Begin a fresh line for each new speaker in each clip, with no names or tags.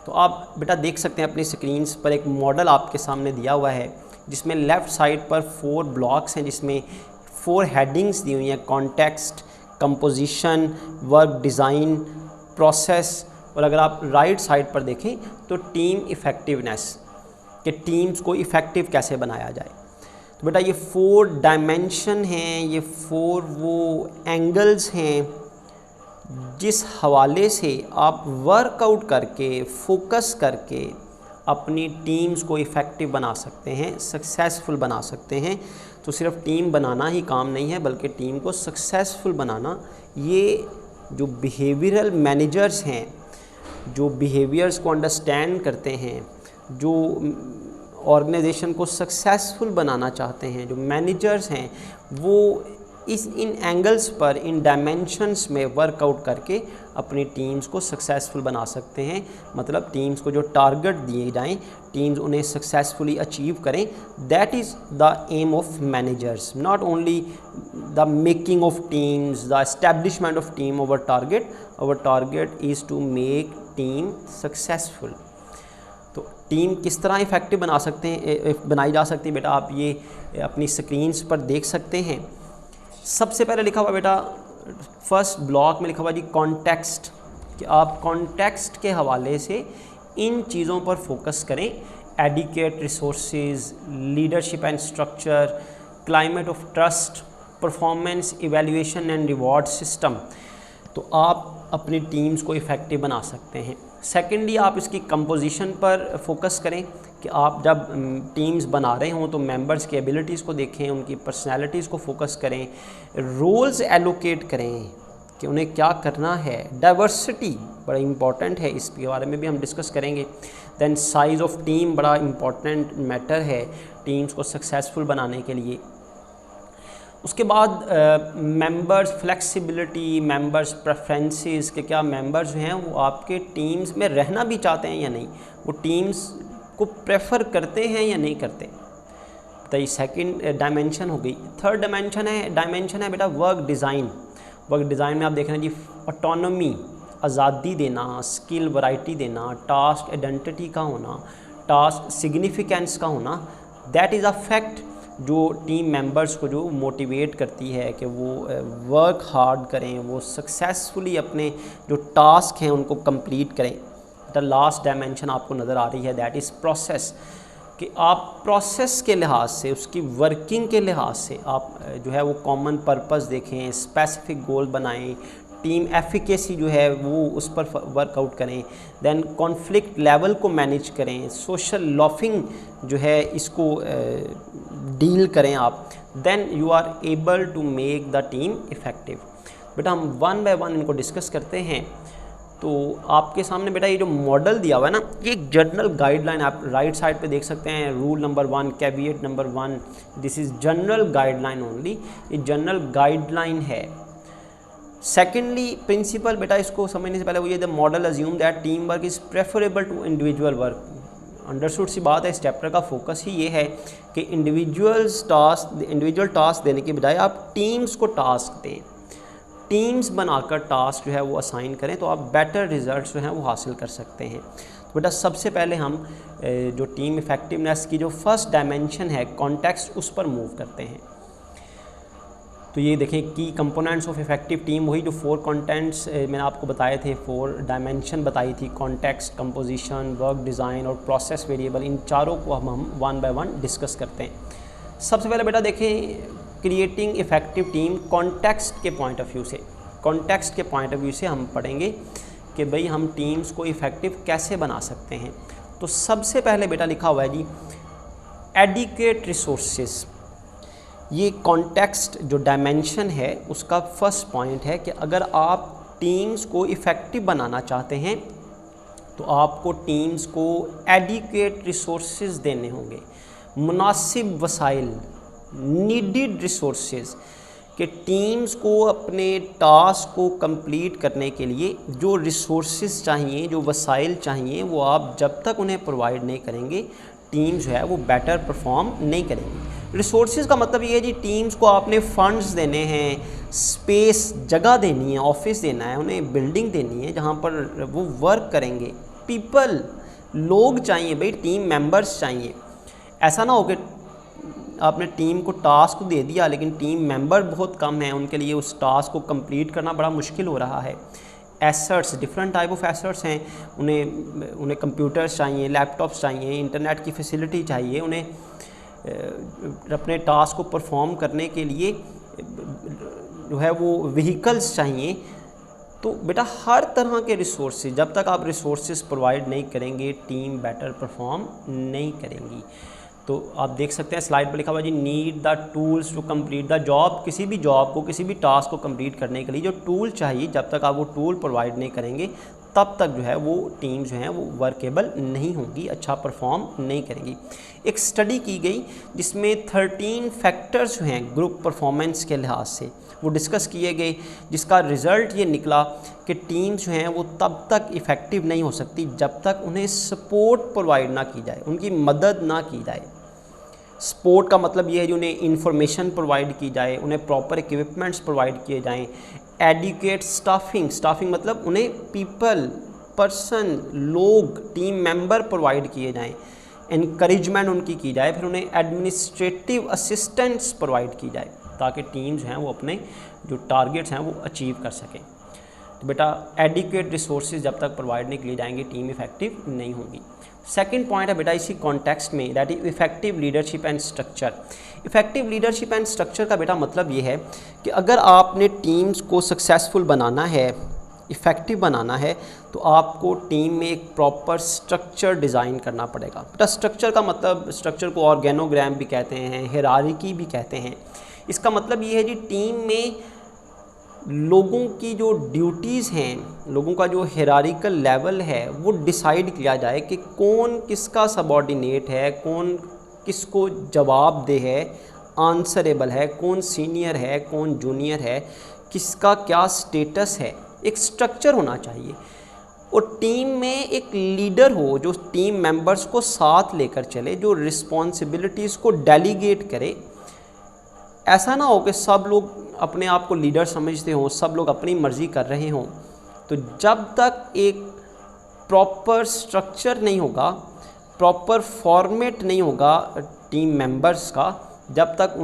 तो आप बेटा देख सकते हैं अपनी स्क्रीन्स पर एक मॉडल आपके सामने दिया हुआ है, जिसमें लेफ़्ट साइड पर 4 ब्लॉक्स हैं, जिसमें 4 हेडिंग्स दी हुई हैं, context, composition, work design, process. और अगर आप राइट साइड पर देखें तो टीम इफ़ेक्टिवनेस, कि टीम्स को इफ़ेक्टिव कैसे बनाया जाए। तो बेटा ये 4 डायमेंशन हैं, ये 4 वो एंगल्स हैं जिस हवाले से आप वर्कआउट करके, फोकस करके अपनी टीम्स को इफ़ेक्टिव बना सकते हैं, सक्सेसफुल बना सकते हैं। तो सिर्फ टीम बनाना ही काम नहीं है, बल्कि टीम को सक्सेसफुल बनाना, ये जो बिहेवियरल मैनेजर्स हैं, जो बिहेवियर्स को अंडरस्टैंड करते हैं, जो ऑर्गेनाइजेशन को सक्सेसफुल बनाना चाहते हैं, जो मैनेजर्स हैं, वो इन एंगल्स पर, इन डायमेंशंस में वर्कआउट करके अपनी टीम्स को सक्सेसफुल बना सकते हैं। मतलब टीम्स को जो टारगेट दिए जाएं, टीम्स उन्हें सक्सेसफुली अचीव करें। That is the aim of managers, not only the making of teams, the establishment of team. Our target is to make team successful. तो टीम किस तरह इफ़ेक्टिव बनाई जा सकती है बेटा, आप ये अपनी स्क्रीन्स पर देख सकते हैं। सबसे पहले लिखा हुआ बेटा फर्स्ट ब्लॉक में लिखा हुआ जी कॉन्टेक्स्ट, कि आप कॉन्टेक्स्ट के हवाले से इन चीज़ों पर फोकस करें। Adequate resources, leadership and structure, climate of trust, performance evaluation and reward system. तो आप अपनी टीम्स को इफ़ेक्टिव बना सकते हैं। सेकेंडली आप इसकी कंपोजिशन पर फोकस करें, कि आप जब टीम्स बना रहे हों तो मेंबर्स की एबिलिटीज़ को देखें, उनकी पर्सनैलिटीज़ को फोकस करें, रोल्स एलोकेट करें कि उन्हें क्या करना है। डाइवर्सिटी बड़ा इंपॉर्टेंट है, इसके बारे में भी हम डिस्कस करेंगे। दैन साइज़ ऑफ टीम बड़ा इंपॉर्टेंट मैटर है टीम्स को सक्सेसफुल बनाने के लिए। उसके बाद मेंबर्स फ्लेक्सिबिलिटी, मेंबर्स प्रेफरेंसेस, कि क्या मेंबर्स जो हैं वो आपके टीम्स में रहना भी चाहते हैं या नहीं, वो टीम्स को प्रेफर करते हैं या नहीं करते। तो ये सेकंड डायमेंशन हो गई। थर्ड डायमेंशन है बेटा वर्क डिज़ाइन। वर्क डिज़ाइन में आप देख रहे हैं जी ऑटोनॉमी, आज़ादी देना, स्किल वैरायटी देना, टास्क आइडेंटिटी का होना, टास्क सिग्निफिकेंस का होना। दैट इज़ अ फैक्ट जो टीम मेंबर्स को जो मोटिवेट करती है कि वो वर्क हार्ड करें, वो सक्सेसफुली अपने जो टास्क हैं उनको कंप्लीट करें। द लास्ट डायमेंशन आपको नज़र आ रही है, दैट इज़ प्रोसेस, कि आप प्रोसेस के लिहाज से, उसकी वर्किंग के लिहाज से आप जो है वो कॉमन पर्पस देखें, स्पेसिफिक गोल बनाएं, टीम एफिकेसी जो है वो उस पर वर्कआउट करें। देन कॉन्फ्लिक्ट लेवल को मैनेज करें, सोशल लॉफिंग जो है इसको डील करें आप। Then you are able to make the team effective. बेटा हम वन बाय वन इनको डिस्कस करते हैं। तो आपके सामने बेटा ये जो मॉडल दिया हुआ है ना, ये एक जनरल गाइडलाइन आप राइट साइड पे देख सकते हैं। Rule number 1, caveat number 1, this is general guideline only, ये जनरल गाइडलाइन है। सेकेंडली प्रिंसिपल बेटा इसको समझने से पहले वो ये the model assume that team work is preferable to individual work. Understood सी बात है, इस चैप्टर का फोकस ही ये है कि इंडिविजुअल टास्क देने के बजाय आप टीम्स को टास्क दें, टीम्स बनाकर टास्क जो है वो असाइन करें, तो आप बेटर रिजल्ट्स जो हैं वो हासिल कर सकते हैं। तो बेटा सबसे पहले हम जो टीम इफ़ेक्टिवनेस की जो फर्स्ट डायमेंशन है कॉन्टेक्स्ट, उस पर मूव करते हैं। तो ये देखें की कंपोनेंट्स ऑफ इफ़ेक्टिव टीम, वही जो 4 कंटेंट्स मैंने आपको बताए थे, 4 डायमेंशन बताई थी, कॉन्टेक्स्ट, कंपोजिशन, वर्क डिज़ाइन और प्रोसेस वेरिएबल। इन चारों को हम वन बाय वन डिस्कस करते हैं। सबसे पहले बेटा देखें क्रिएटिंग इफ़ेक्टिव टीम कॉन्टेक्स्ट के पॉइंट ऑफ व्यू से। कॉन्टेक्स्ट के पॉइंट ऑफ व्यू से हम पढ़ेंगे कि भाई हम टीम्स को इफ़ेक्टिव कैसे बना सकते हैं। तो सबसे पहले बेटा लिखा हुआ है जी एडिक्वेट रिसोर्सेज। ये कॉन्टेक्स्ट जो डायमेंशन है उसका फर्स्ट पॉइंट है कि अगर आप टीम्स को इफ़ेक्टिव बनाना चाहते हैं तो आपको टीम्स को एडिक्वेट रिसोर्सेज देने होंगे, मुनासिब वसाइल, नीडेड रिसोर्सेज, कि टीम्स को अपने टास्क को कंप्लीट करने के लिए जो रिसोर्सेज चाहिए, जो वसाइल चाहिए, वो आप जब तक उन्हें प्रोवाइड नहीं करेंगे टीम जो है वो बेटर परफॉर्म नहीं करेंगी। रिसोर्सेज का मतलब ये है जी टीम्स को आपने फंड्स देने हैं, स्पेस, जगह देनी है, ऑफिस देना है, उन्हें बिल्डिंग देनी है जहाँ पर वो वर्क करेंगे, पीपल, लोग चाहिए भाई, टीम मेंबर्स चाहिए। ऐसा ना हो कि आपने टीम को टास्क दे दिया लेकिन टीम मेंबर बहुत कम हैं, उनके लिए उस टास्क को कंप्लीट करना बड़ा मुश्किल हो रहा है। Assets, different type of assets हैं, उन्हें कंप्यूटर्स चाहिए, लैपटॉप्स चाहिए, इंटरनेट की फैसिलिटी चाहिए, उन्हें अपने टास्क को परफॉर्म करने के लिए जो है वो व्हीकल्स चाहिए। तो बेटा हर तरह के रिसोर्सेज, जब तक आप रिसोर्सेज प्रोवाइड नहीं करेंगे टीम बेटर परफॉर्म नहीं करेंगी। तो आप देख सकते हैं स्लाइड पर लिखा हुआ जी, need the tools to complete the job. किसी भी जॉब को, किसी भी टास्क को कंप्लीट करने के लिए जो टूल चाहिए, जब तक आप वो टूल प्रोवाइड नहीं करेंगे तब तक जो है वो टीम जो है वो वर्केबल नहीं होंगी, अच्छा परफॉर्म नहीं करेंगी। एक स्टडी की गई जिसमें 13 फैक्टर्स जो हैं ग्रुप परफॉर्मेंस के लिहाज से वो डिस्कस किए गए, जिसका रिज़ल्ट ये निकला कि टीम्स जो हैं वो तब तक इफ़ेक्टिव नहीं हो सकती जब तक उन्हें सपोर्ट प्रोवाइड ना की जाए, उनकी मदद ना की जाए। सपोर्ट का मतलब ये है कि उन्हें इंफॉर्मेशन प्रोवाइड की जाए, उन्हें प्रॉपर इक्विपमेंट्स प्रोवाइड किए जाएं, एडुकेट स्टाफिंग मतलब उन्हें पीपल, पर्सन, लोग, टीम मेंबर प्रोवाइड किए जाएं, इनकरेजमेंट उनकी की जाए, फिर उन्हें एडमिनिस्ट्रेटिव असिस्टेंट्स प्रोवाइड की जाए ताकि टीम जो हैं वो अपने जो टारगेट्स हैं वो अचीव कर सकें। तो बेटा एडिक्वेट रिसोर्सेज जब तक प्रोवाइड नहीं किए जाएंगे टीम इफ़ेक्टिव नहीं होगी। सेकंड पॉइंट है बेटा इसी कॉन्टेक्स्ट में, that is effective leadership and structure. Effective leadership and structure का बेटा मतलब ये है कि अगर आपने टीम्स को सक्सेसफुल बनाना है, इफ़ेक्टिव बनाना है, तो आपको टीम में एक प्रॉपर स्ट्रक्चर डिज़ाइन करना पड़ेगा। बेटा स्ट्रक्चर का मतलब, स्ट्रक्चर को ऑर्गेनोग्राम भी कहते हैं, हायरार्की भी कहते हैं। इसका मतलब ये है जी टीम में लोगों की जो ड्यूटीज़ हैं, लोगों का जो हायरार्किकल लेवल है वो डिसाइड किया जाए कि कौन किसका सबऑर्डिनेट है, कौन किसको जवाबदेह है, आंसरेबल है, कौन सीनियर है, कौन जूनियर है, किसका क्या स्टेटस है। एक स्ट्रक्चर होना चाहिए और टीम में एक लीडर हो जो टीम मेंबर्स को साथ लेकर चले, जो रिस्पॉन्सिबिलिटीज़ को डेलीगेट करे। ऐसा ना हो कि सब लोग अपने आप को लीडर समझते हों, सब लोग अपनी मर्ज़ी कर रहे हों। तो जब तक एक प्रॉपर स्ट्रक्चर नहीं होगा, प्रॉपर फॉर्मेट नहीं होगा टीम मेंबर्स का, जब तक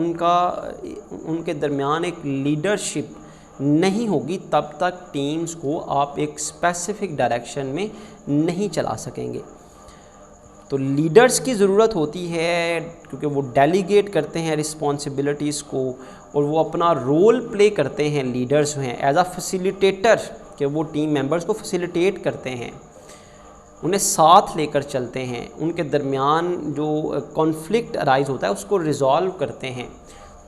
उनके दरमियान एक लीडरशिप नहीं होगी, तब तक टीम्स को आप एक स्पेसिफिक डायरेक्शन में नहीं चला सकेंगे। तो लीडर्स की ज़रूरत होती है क्योंकि वो डेलीगेट करते हैं रिस्पॉन्सिबिलिटीज़ को और वो अपना रोल प्ले करते हैं। लीडर्स जो हैं एज अ फैसिलिटेटर, कि वो टीम मेंबर्स को फैसिलिटेट करते हैं, उन्हें साथ लेकर चलते हैं, उनके दरमियान जो कॉन्फ्लिक्ट अराइज होता है उसको रिज़ॉल्व करते हैं।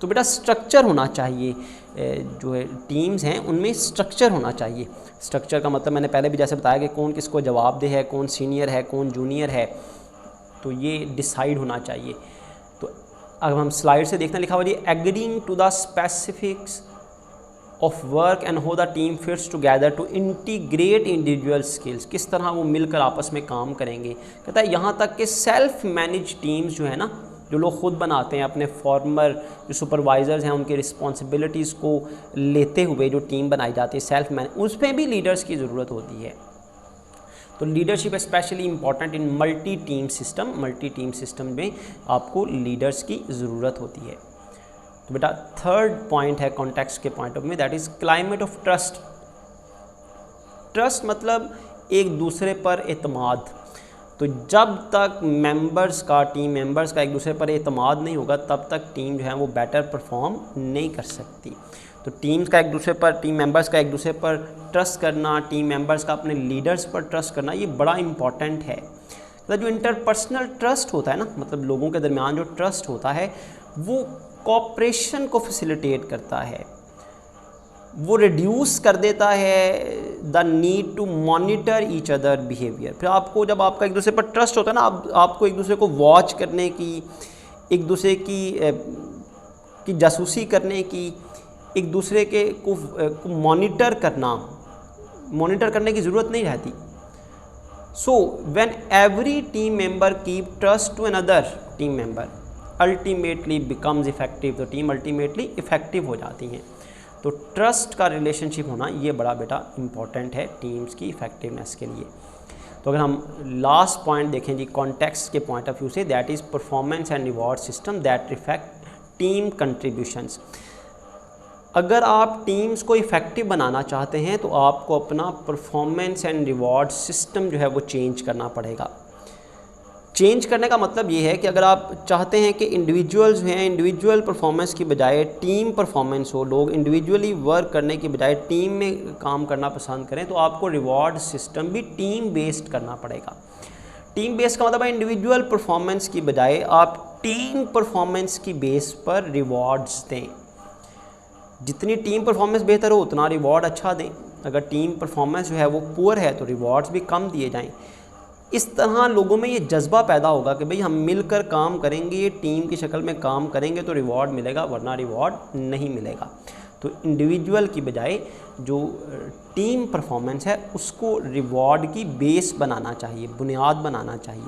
तो बेटा स्ट्रक्चर होना चाहिए, जो है टीम्स हैं उनमें स्ट्रक्चर होना चाहिए। स्ट्रक्चर का मतलब मैंने पहले भी जैसे बताया कि कौन किसको जवाबदेह है, कौन सीनियर है, कौन जूनियर है, तो ये डिसाइड होना चाहिए। तो अब हम स्लाइड से देखते हैं, लिखा हुआ जी agreeing to the specifics of work and how the team fits together to integrate individual skills. किस तरह वो मिलकर आपस में काम करेंगे। कहता है यहाँ तक कि सेल्फ मैनेज टीम्स जो है ना, जो लोग ख़ुद बनाते हैं, अपने फॉर्मर जो सुपरवाइज़र्स हैं उनकी रिस्पॉन्सिबिलिटीज़ को लेते हुए जो टीम बनाई जाती है सेल्फ मैनेज, उसमें भी लीडर्स की ज़रूरत होती है। तो leadership specially important in multi team system में आपको लीडर्स की ज़रूरत होती है। तो बेटा थर्ड पॉइंट है कॉन्टेक्स्ट के point of view, that is climate of trust. Trust मतलब एक दूसरे पर एतमाद। तो जब तक टीम मेंबर्स का एक दूसरे पर एतमाद नहीं होगा तब तक टीम जो है वो बेटर परफॉर्म नहीं कर सकती। तो टीम मेंबर्स का एक दूसरे पर ट्रस्ट करना, टीम मेंबर्स का अपने लीडर्स पर ट्रस्ट करना, ये बड़ा इंपॉर्टेंट है। तो जो इंटरपर्सनल ट्रस्ट होता है ना, मतलब लोगों के दरमियान जो ट्रस्ट होता है वो कोऑपरेशन को फैसिलिटेट करता है, वो रिड्यूस कर देता है the need to monitor each other behaviour. फिर आपको जब आपका एक दूसरे पर ट्रस्ट होता है ना, आपको एक दूसरे को वॉच करने की, एक दूसरे की जासूसी करने की, एक दूसरे को मॉनिटर करने की ज़रूरत नहीं रहती। So when every team member keep trust to another team member ultimately becomes effective, तो टीम अल्टीमेटली इफेक्टिव हो जाती हैं। तो ट्रस्ट का रिलेशनशिप होना ये बड़ा बेटा इंपॉर्टेंट है टीम्स की इफेक्टिवनेस के लिए। तो अगर हम लास्ट पॉइंट देखें जी कॉन्टेक्स्ट के पॉइंट ऑफ व्यू से, that is performance and reward system that reflect team contributions. अगर आप टीम्स को इफ़ेक्टिव बनाना चाहते हैं तो आपको अपना परफॉर्मेंस एंड रिवॉर्ड सिस्टम जो है वो चेंज करना पड़ेगा। चेंज करने का मतलब ये है कि अगर आप चाहते हैं कि इंडिविजुअल्स हैं, इंडिविजुअल परफॉर्मेंस की बजाय टीम परफॉर्मेंस हो, लोग इंडिविजुअली वर्क करने की बजाय टीम में काम करना पसंद करें, तो आपको रिवॉर्ड सिस्टम भी टीम बेस्ड करना पड़ेगा। टीम बेस्ड का मतलब है इंडिविजुअल परफॉर्मेंस की बजाय आप टीम परफॉर्मेंस की बेस पर रिवॉर्ड्स दें। जितनी टीम परफॉर्मेंस बेहतर हो उतना रिवॉर्ड अच्छा दें। अगर टीम परफॉर्मेंस जो है वो पुअर है तो रिवॉर्ड्स भी कम दिए जाएं। इस तरह लोगों में ये जज्बा पैदा होगा कि भाई हम मिलकर काम करेंगे, ये टीम की शक्ल में काम करेंगे तो रिवॉर्ड मिलेगा, वरना रिवॉर्ड नहीं मिलेगा। तो इंडिविजुअल की बजाय जो टीम परफॉर्मेंस है उसको रिवॉर्ड की बेस बनाना चाहिए, बुनियाद बनाना चाहिए।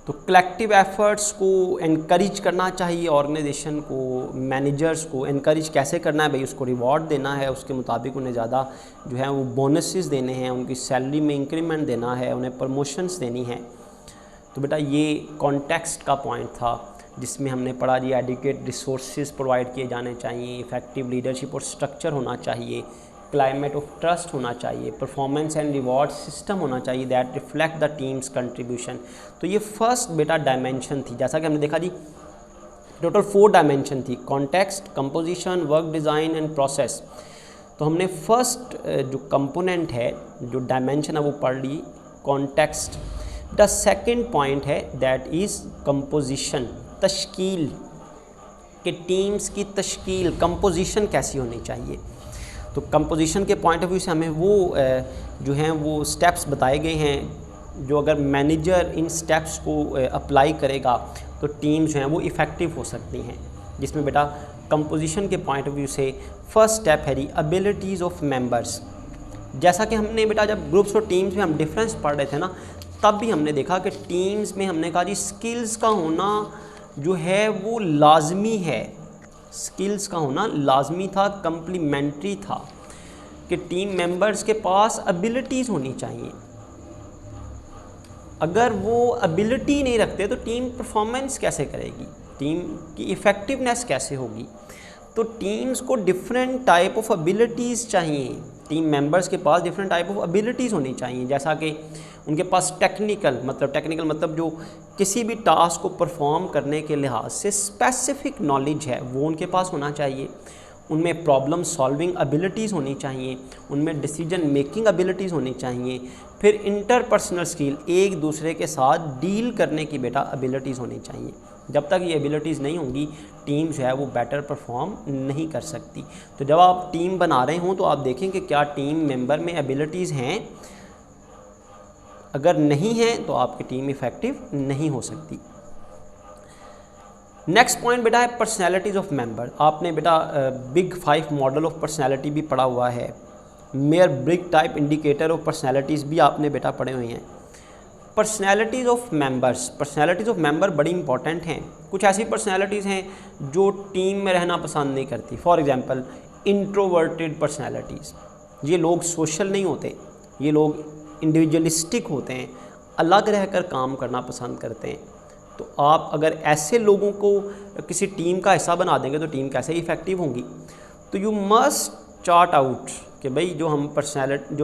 तो कलेक्टिव एफर्ट्स को एनकरेज करना चाहिए, ऑर्गेनाइजेशन को, मैनेजर्स को एनकरेज कैसे करना है भाई, उसको रिवॉर्ड देना है, उसके मुताबिक उन्हें ज़्यादा जो है वो बोनसेस देने हैं, उनकी सैलरी में इंक्रीमेंट देना है, उन्हें प्रमोशंस देनी है। तो बेटा ये कॉन्टेक्स्ट का पॉइंट था जिसमें हमने पढ़ा जी एडिक्वेट रिसोर्सेज प्रोवाइड किए जाने चाहिए, इफ़ेक्टिव लीडरशिप और स्ट्रक्चर होना चाहिए, क्लाइमेट ऑफ ट्रस्ट होना चाहिए, परफॉर्मेंस एंड रिवॉर्ड सिस्टम होना चाहिए that reflect the teams contribution. तो ये फर्स्ट बेटा डायमेंशन थी। जैसा कि हमने देखा जी टोटल 4 डायमेंशन थी, context, composition, work design and process. तो हमने फर्स्ट जो कंपोनेंट है, जो डायमेंशन है वो पढ़ ली, कॉन्टेक्स्ट। द सेकेंड पॉइंट है दैट इज़ कंपोजिशन, तश्कील के टीम्स की तश्कील, कंपोजिशन कैसी होनी चाहिए। तो कंपोजिशन के पॉइंट ऑफ व्यू से हमें वो जो हैं वो स्टेप्स बताए गए हैं, जो अगर मैनेजर इन स्टेप्स को अप्लाई करेगा तो टीम जो हैं वो इफ़ेक्टिव हो सकती हैं। जिसमें बेटा कंपोजिशन के पॉइंट ऑफ व्यू से फर्स्ट स्टेप है दी एबिलिटीज़ ऑफ मेंबर्स। जैसा कि हमने बेटा जब ग्रुप्स और टीम्स में हम डिफरेंस पढ़ रहे थे ना, तब भी हमने देखा कि टीम्स में हमने कहा जी स्किल्स का होना जो है वो लाजमी है, स्किल्स का होना लाजमी था, कम्प्लीमेंट्री था कि टीम मेंबर्स के पास एबिलिटीज़ होनी चाहिए। अगर वो एबिलिटी नहीं रखते तो टीम परफॉर्मेंस कैसे करेगी, टीम की इफ़ेक्टिवनेस कैसे होगी। तो टीम्स को डिफरेंट टाइप ऑफ एबिलिटीज़ चाहिए, टीम मेंबर्स के पास डिफरेंट टाइप ऑफ एबिलिटीज़ होनी चाहिए। जैसा कि उनके पास टेक्निकल मतलब जो किसी भी टास्क को परफॉर्म करने के लिहाज से स्पेसिफिक नॉलेज है वो उनके पास होना चाहिए, उनमें प्रॉब्लम सॉल्विंग एबिलिटीज़ होनी चाहिए, उनमें डिसीजन मेकिंग एबिलिटीज़ होनी चाहिए, फिर इंटरपर्सनल स्किल, एक दूसरे के साथ डील करने की बेटा एबिलिटीज़ होनी चाहिए। जब तक ये एबिलिटीज़ नहीं होंगी टीम जो है वो बेटर परफॉर्म नहीं कर सकती। तो जब आप टीम बना रहे हों तो आप देखें कि क्या टीम मेंबर में एबिलिटीज़ हैं, अगर नहीं है तो आपकी टीम इफ़ेक्टिव नहीं हो सकती। नेक्स्ट पॉइंट बेटा है पर्सनैलिटीज़ ऑफ मेंबर। आपने बेटा बिग 5 मॉडल ऑफ पर्सनैलिटी भी पढ़ा हुआ है, Myers Briggs type indicator of personalities भी आपने बेटा पढ़े हुए हैं। Personalities of members, personalities of member बड़ी इंपॉर्टेंट हैं। कुछ ऐसी पर्सनैलिटीज़ हैं जो टीम में रहना पसंद नहीं करती। फॉर एग्जांपल इंट्रोवर्टेड पर्सनैलिटीज़, ये लोग सोशल नहीं होते, ये लोग इंडिविजुअलिस्टिक होते हैं, अलग रहकर काम करना पसंद करते हैं। तो आप अगर ऐसे लोगों को किसी टीम का हिस्सा बना देंगे तो टीम कैसे इफ़ेक्टिव होंगी। तो यू मस्ट चार्ट आउट कि भाई जो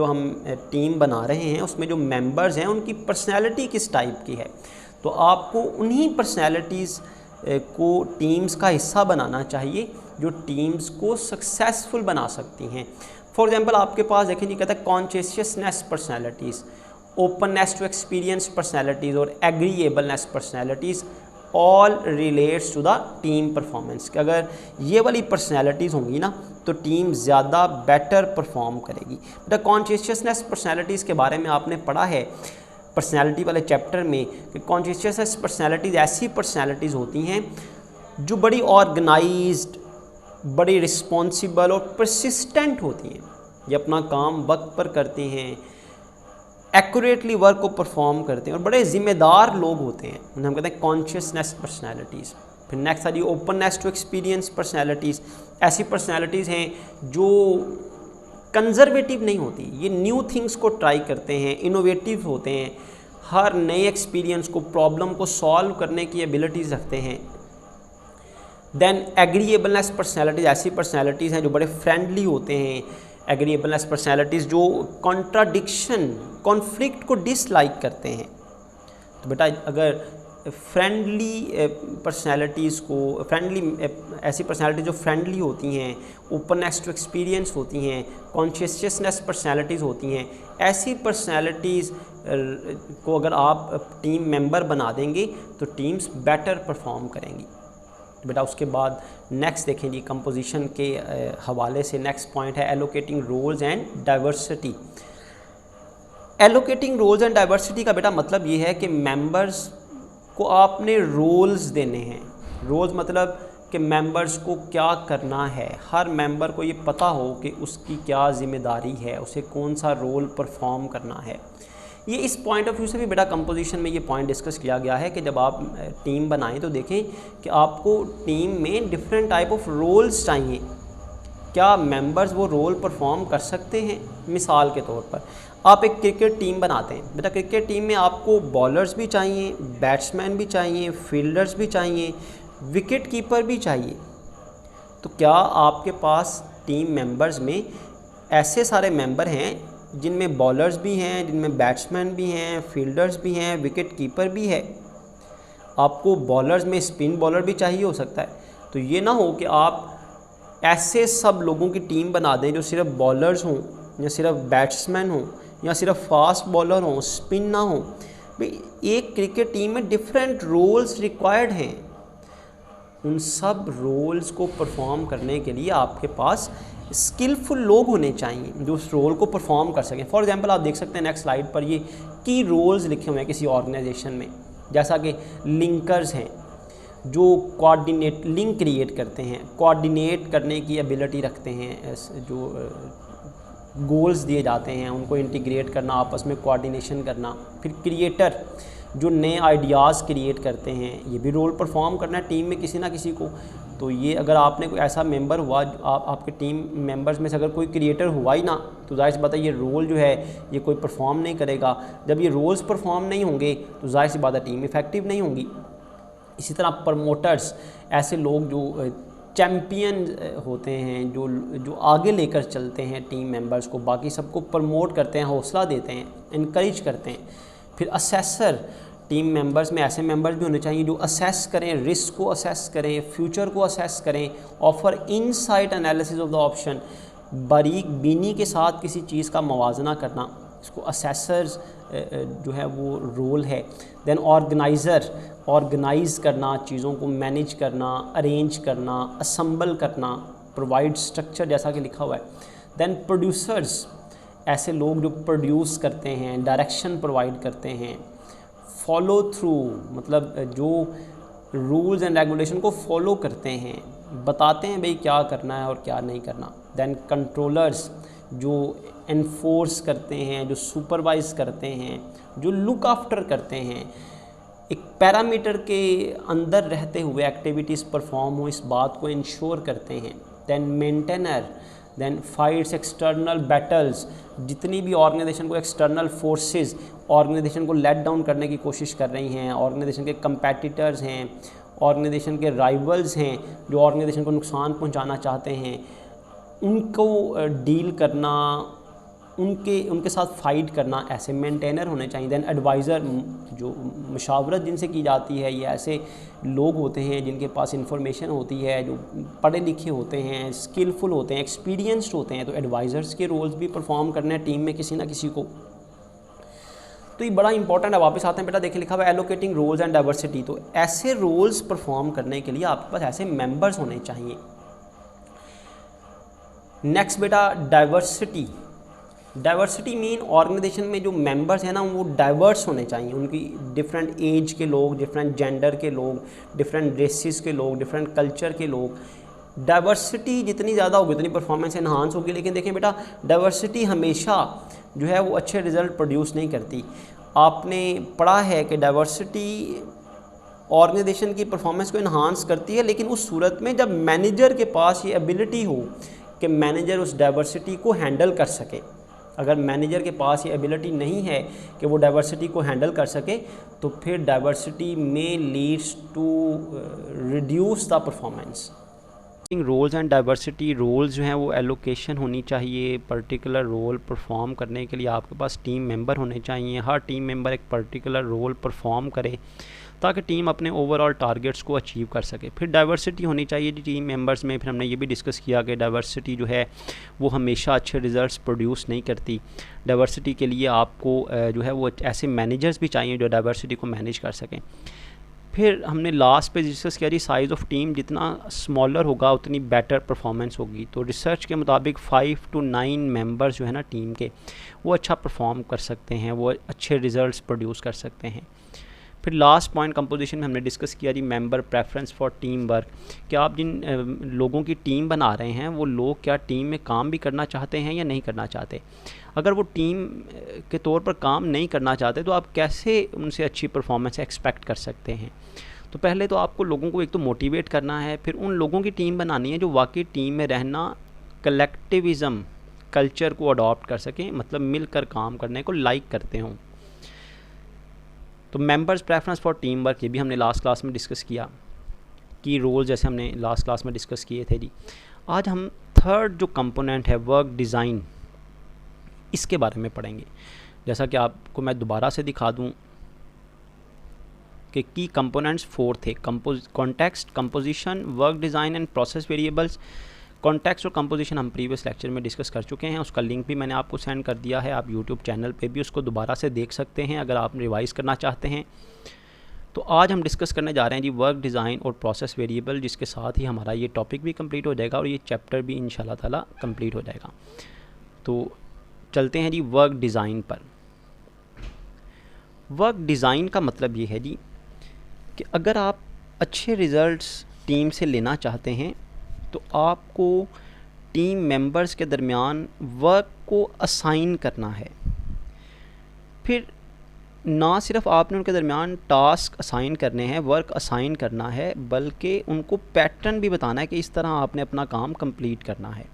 हम टीम बना रहे हैं उसमें जो मेंबर्स हैं उनकी पर्सनैलिटी किस टाइप की है। तो आपको उन्हीं पर्सनैलिटीज़ को टीम्स का हिस्सा बनाना चाहिए जो टीम्स को सक्सेसफुल बना सकती हैं। फॉर एग्जांपल आपके पास देखें जी कहता है conscientiousness personalities, openness to experience personalities और agreeableness personalities all relates to the team performance. कि अगर ये वाली पर्सनैलिटीज़ होंगी ना तो टीम ज़्यादा बेटर परफॉर्म करेगी। बेटा कॉन्शियसनेस पर्सनैलिटीज़ के बारे में आपने पढ़ा है पर्सनैलिटी वाले चैप्टर में कि कॉन्शियसनेस पर्सनैलिटीज़ ऐसी पर्सनैलिटीज़ होती हैं जो बड़ी ऑर्गेनाइज्ड, बड़ी रिस्पॉन्सिबल और परसिस्टेंट होती हैं। ये अपना काम वक्त पर करते हैं, एक्यूरेटली वर्क को परफॉर्म करते हैं और बड़े ज़िम्मेदार लोग होते हैं, उन्हें हम कहते हैं कॉन्शियसनेस पर्सनैलिटीज़। फिर नेक्स्ट आ रही ओपननेस टू एक्सपीरियंस पर्सनैलिटीज़। ऐसी पर्सनैलिटीज़ हैं जो कंजर्वेटिव नहीं होती, ये न्यू थिंग्स को ट्राई करते हैं, इनोवेटिव होते हैं, हर नए एक्सपीरियंस को, प्रॉब्लम को सॉल्व करने की एबिलिटीज़ रखते हैं। देन एग्रीएबलनेस पर्सनैलिटीज़, ऐसी पर्सनैलिटीज़ हैं जो बड़े फ्रेंडली होते हैं। एग्रीएबलनेस पर्सनैलिटीज़ जो कॉन्ट्राडिक्शन, कॉन्फ्लिक्ट को डिसलाइक करते हैं। तो बेटा अगर फ्रेंडली पर्सनैलिटीज़ को, ऐसी पर्सनैलिटी जो फ्रेंडली होती हैं, ओपननेस टू एक्सपीरियंस होती हैं, कॉन्शियसनेस पर्सनैलिटीज़ होती हैं, ऐसी पर्सनैलिटीज़ को अगर आप टीम मेंबर बना देंगे तो टीम्स बेटर परफॉर्म करेंगी। तो बेटा उसके बाद नेक्स्ट देखें जी, कंपोजिशन के हवाले से नेक्स्ट पॉइंट है allocating roles and diversity. Allocating roles and diversity का बेटा मतलब ये है कि मेंबर्स को आपने रोल्स देने हैं। रोल्स मतलब कि मेंबर्स को क्या करना है, हर मेंबर को ये पता हो कि उसकी क्या ज़िम्मेदारी है, उसे कौन सा रोल परफॉर्म करना है। ये इस पॉइंट ऑफ व्यू से भी बेटा कंपोजिशन में ये पॉइंट डिस्कस किया गया है कि जब आप टीम बनाएं तो देखें कि आपको टीम में डिफरेंट टाइप ऑफ रोल्स चाहिए, क्या मेंबर्स वो रोल परफॉर्म कर सकते हैं। मिसाल के तौर पर आप एक क्रिकेट टीम बनाते हैं, बेटा क्रिकेट टीम में आपको बॉलर्स भी चाहिए, बैट्समैन भी चाहिए, फील्डर्स भी चाहिए, विकेट कीपर भी चाहिए। तो क्या आपके पास टीम मेंबर्स में ऐसे सारे मेंबर हैं जिनमें बॉलर्स भी हैं, जिनमें बैट्समैन भी हैं, फील्डर्स भी हैं, विकेट कीपर भी है। आपको बॉलर्स में स्पिन बॉलर भी चाहिए हो सकता है। तो ये ना हो कि आप ऐसे सब लोगों की टीम बना दें जो सिर्फ बॉलर्स हों या सिर्फ बैट्समैन हों या सिर्फ फास्ट बॉलर हों, स्पिन ना हो। एक क्रिकेट टीम में डिफरेंट रोल्स रिक्वायर्ड हैं, उन सब रोल्स को परफॉर्म करने के लिए आपके पास स्किलफुल लोग होने चाहिए जो उस रोल को परफॉर्म कर सकें। फॉर एग्जांपल आप देख सकते हैं नेक्स्ट स्लाइड पर ये की रोल्स लिखे हुए हैं किसी ऑर्गेनाइजेशन में, जैसा कि लिंकर्स हैं जो कोऑर्डिनेट लिंक क्रिएट करते हैं, कोऑर्डिनेट करने की एबिलिटी रखते हैं, जो गोल्स दिए जाते हैं उनको इंटीग्रेट करना, आपस में कोऑर्डिनेशन करना। फिर क्रिएटर जो नए आइडियाज़ क्रिएट करते हैं, ये भी रोल परफॉर्म करना है टीम में किसी ना किसी को। तो ये अगर आपने कोई ऐसा मेंबर हुआ, आपके टीम मेंबर्स में से अगर कोई क्रिएटर हुआ ही ना, तो जाहिर सी बात है ये रोल जो है ये कोई परफॉर्म नहीं करेगा। जब ये रोल्स परफॉर्म नहीं होंगे तो जाहिर सी बात है टीम इफ़ेक्टिव नहीं होंगी। इसी तरह प्रमोटर्स, ऐसे लोग जो चैम्पियन होते हैं, जो आगे लेकर चलते हैं टीम मेंबर्स को, बाकी सबको प्रमोट करते हैं, हौसला देते हैं, इनकरेज करते हैं। फिर असेसर, टीम मेंबर्स में ऐसे मेंबर्स भी होने चाहिए जो असेस करें, रिस्क को असेस करें, फ्यूचर को असेस करें, offer insight analysis of the option, बारीक बीनी के साथ किसी चीज़ का मवाजना करना, इसको असेसर्स जो है वो रोल है। देन ऑर्गेनाइज़र, ऑर्गेनाइज़ करना, चीज़ों को मैनेज करना, अरेंज करना, असम्बल करना, प्रोवाइड स्ट्रक्चर जैसा कि लिखा हुआ है। देन प्रोड्यूसर्स, ऐसे लोग जो प्रोड्यूस करते हैं, डायरेक्शन प्रोवाइड करते हैं। फॉलो थ्रू, मतलब जो रूल्स एंड रेगुलेशन को फॉलो करते हैं, बताते हैं भाई क्या करना है और क्या नहीं करना। देन कंट्रोलर्स, जो एनफोर्स करते हैं, जो सुपरवाइज़ करते हैं, जो लुक आफ्टर करते हैं, एक पैरामीटर के अंदर रहते हुए एक्टिविटीज़ परफॉर्म हो, इस बात को इंश्योर करते हैं। Then maintainer, then fights external battles, जितनी भी ऑर्गेनाइजेशन को एक्सटर्नल फोर्सेस ऑर्गेनाइजेशन को लेट डाउन करने की कोशिश कर रही हैं, ऑर्गेनाइजेशन के कंपेटिटर्स हैं, ऑर्गेनाइजेशन के राइवल्स हैं जो ऑर्गेनाइजेशन को नुकसान पहुंचाना चाहते हैं, उनको डील करना, उनके साथ फाइट करना, ऐसे मेंटेनर होने चाहिए। देन एडवाइज़र, जो मशावरत जिनसे की जाती है, ये ऐसे लोग होते हैं जिनके पास इंफॉर्मेशन होती है, जो पढ़े लिखे होते हैं, स्किलफुल होते हैं, एक्सपीरियंस्ड होते हैं। तो एडवाइज़र्स के रोल्स भी परफॉर्म करने हैं टीम में किसी ना किसी को। तो ये बड़ा इंपॉर्टेंट है। वापस आते हैं बेटा, देखिए लिखा हुआ है एलोकेटिंग रोल्स एंड डाइवर्सिटी। तो ऐसे रोल्स परफॉर्म करने के लिए आपके पास ऐसे मेंबर्स होने चाहिए। नेक्स्ट बेटा डाइवर्सिटी। डाइवर्सिटी मीन ऑर्गेनाइजेशन में जो मेंबर्स हैं ना वो डाइवर्स होने चाहिए, उनकी डिफरेंट एज के लोग, डिफरेंट जेंडर के लोग, डिफरेंट रेसिस के लोग, डिफरेंट कल्चर के लोग। डाइवर्सिटी जितनी ज़्यादा होगी उतनी परफॉर्मेंस इन्हांस होगी। लेकिन देखें बेटा, डाइवर्सिटी हमेशा जो है वो अच्छे रिज़ल्ट प्रोड्यूस नहीं करती। आपने पढ़ा है कि डाइवर्सिटी ऑर्गेनाइजेशन की परफॉर्मेंस को इन्हांस करती है, लेकिन उस सूरत में जब मैनेजर के पास ये एबिलिटी हो कि मैनेजर उस डाइवर्सिटी को हैंडल कर सके। अगर मैनेजर के पास ये एबिलिटी नहीं है कि वो डाइवर्सिटी को हैंडल कर सके, तो फिर डाइवर्सिटी में leads to reduce the performance. Roles and diversity roles जो हैं वो एलोकेशन होनी चाहिए। पर्टिकुलर रोल परफॉर्म करने के लिए आपके पास टीम मेंबर होने चाहिए। हर टीम मेंबर एक पर्टिकुलर रोल परफॉर्म करे ताकि टीम अपने ओवरऑल टारगेट्स को अचीव कर सके। फिर डाइवर्सिटी होनी चाहिए टीम मेंबर्स में। फिर हमने ये भी डिस्कस किया कि डाइवर्सिटी जो है वो हमेशा अच्छे रिजल्ट्स प्रोड्यूस नहीं करती। डाइवर्सिटी के लिए आपको जो है वो ऐसे मैनेजर्स भी चाहिए जो डाइवर्सिटी को मैनेज कर सकें। फिर हमने लास्ट पे डिस्कस किया जी साइज़ ऑफ टीम जितना स्मॉलर होगा उतनी बेटर परफॉर्मेंस होगी। तो रिसर्च के मुताबिक 5 to 9 मेंबर्स जो है ना टीम के, वो अच्छा परफॉर्म कर सकते हैं, वो अच्छे रिजल्ट्स प्रोड्यूस कर सकते हैं। फिर लास्ट पॉइंट कंपोजिशन में हमने डिस्कस किया जी member preference for team work, कि आप जिन लोगों की टीम बना रहे हैं वो लोग क्या टीम में काम भी करना चाहते हैं या नहीं करना चाहते। अगर वो टीम के तौर पर काम नहीं करना चाहते तो आप कैसे उनसे अच्छी परफॉर्मेंस एक्सपेक्ट कर सकते हैं। तो पहले तो आपको लोगों को एक तो मोटिवेट करना है, फिर उन लोगों की टीम बनानी है जो वाकई टीम में रहना, कलेक्टिविज़म कल्चर को अडॉप्ट कर सकें, मतलब मिलकर काम करने को लाइक करते हों। तो members preference for team work, ये भी हमने लास्ट क्लास में डिस्कस किया कि रोल जैसे हमने लास्ट क्लास में डिस्कस किए थे जी। आज हम थर्ड जो कंपोनेंट है वर्क डिज़ाइन, इसके बारे में पढ़ेंगे। जैसा कि आपको मैं दोबारा से दिखा दूं कि की कंपोनेंट्स 4 थे, context, composition, work design and process variables. Context और कंपोजिशन हम प्रीवियस लेक्चर में डिस्कस कर चुके हैं, उसका लिंक भी मैंने आपको सेंड कर दिया है। आप यूट्यूब चैनल पे भी उसको दोबारा से देख सकते हैं अगर आप रिवाइज़ करना चाहते हैं। तो आज हम डिस्कस करने जा रहे हैं जी वर्क डिज़ाइन और प्रोसेस वेरिएबल, जिसके साथ ही हमारा ये टॉपिक भी कंप्लीट हो जाएगा और ये चैप्टर भी इंशाल्लाह ताला कंप्लीट हो जाएगा। तो चलते हैं जी वर्क डिज़ाइन पर। वर्क डिज़ाइन का मतलब ये है जी कि अगर आप अच्छे रिज़ल्ट्स टीम से लेना चाहते हैं तो आपको टीम मेंबर्स के दरमियान वर्क को असाइन करना है। फिर ना सिर्फ आपने उनके दरमियान टास्क असाइन करने हैं, वर्क असाइन करना है, बल्कि उनको पैटर्न भी बताना है कि इस तरह आपने अपना काम कंप्लीट करना है।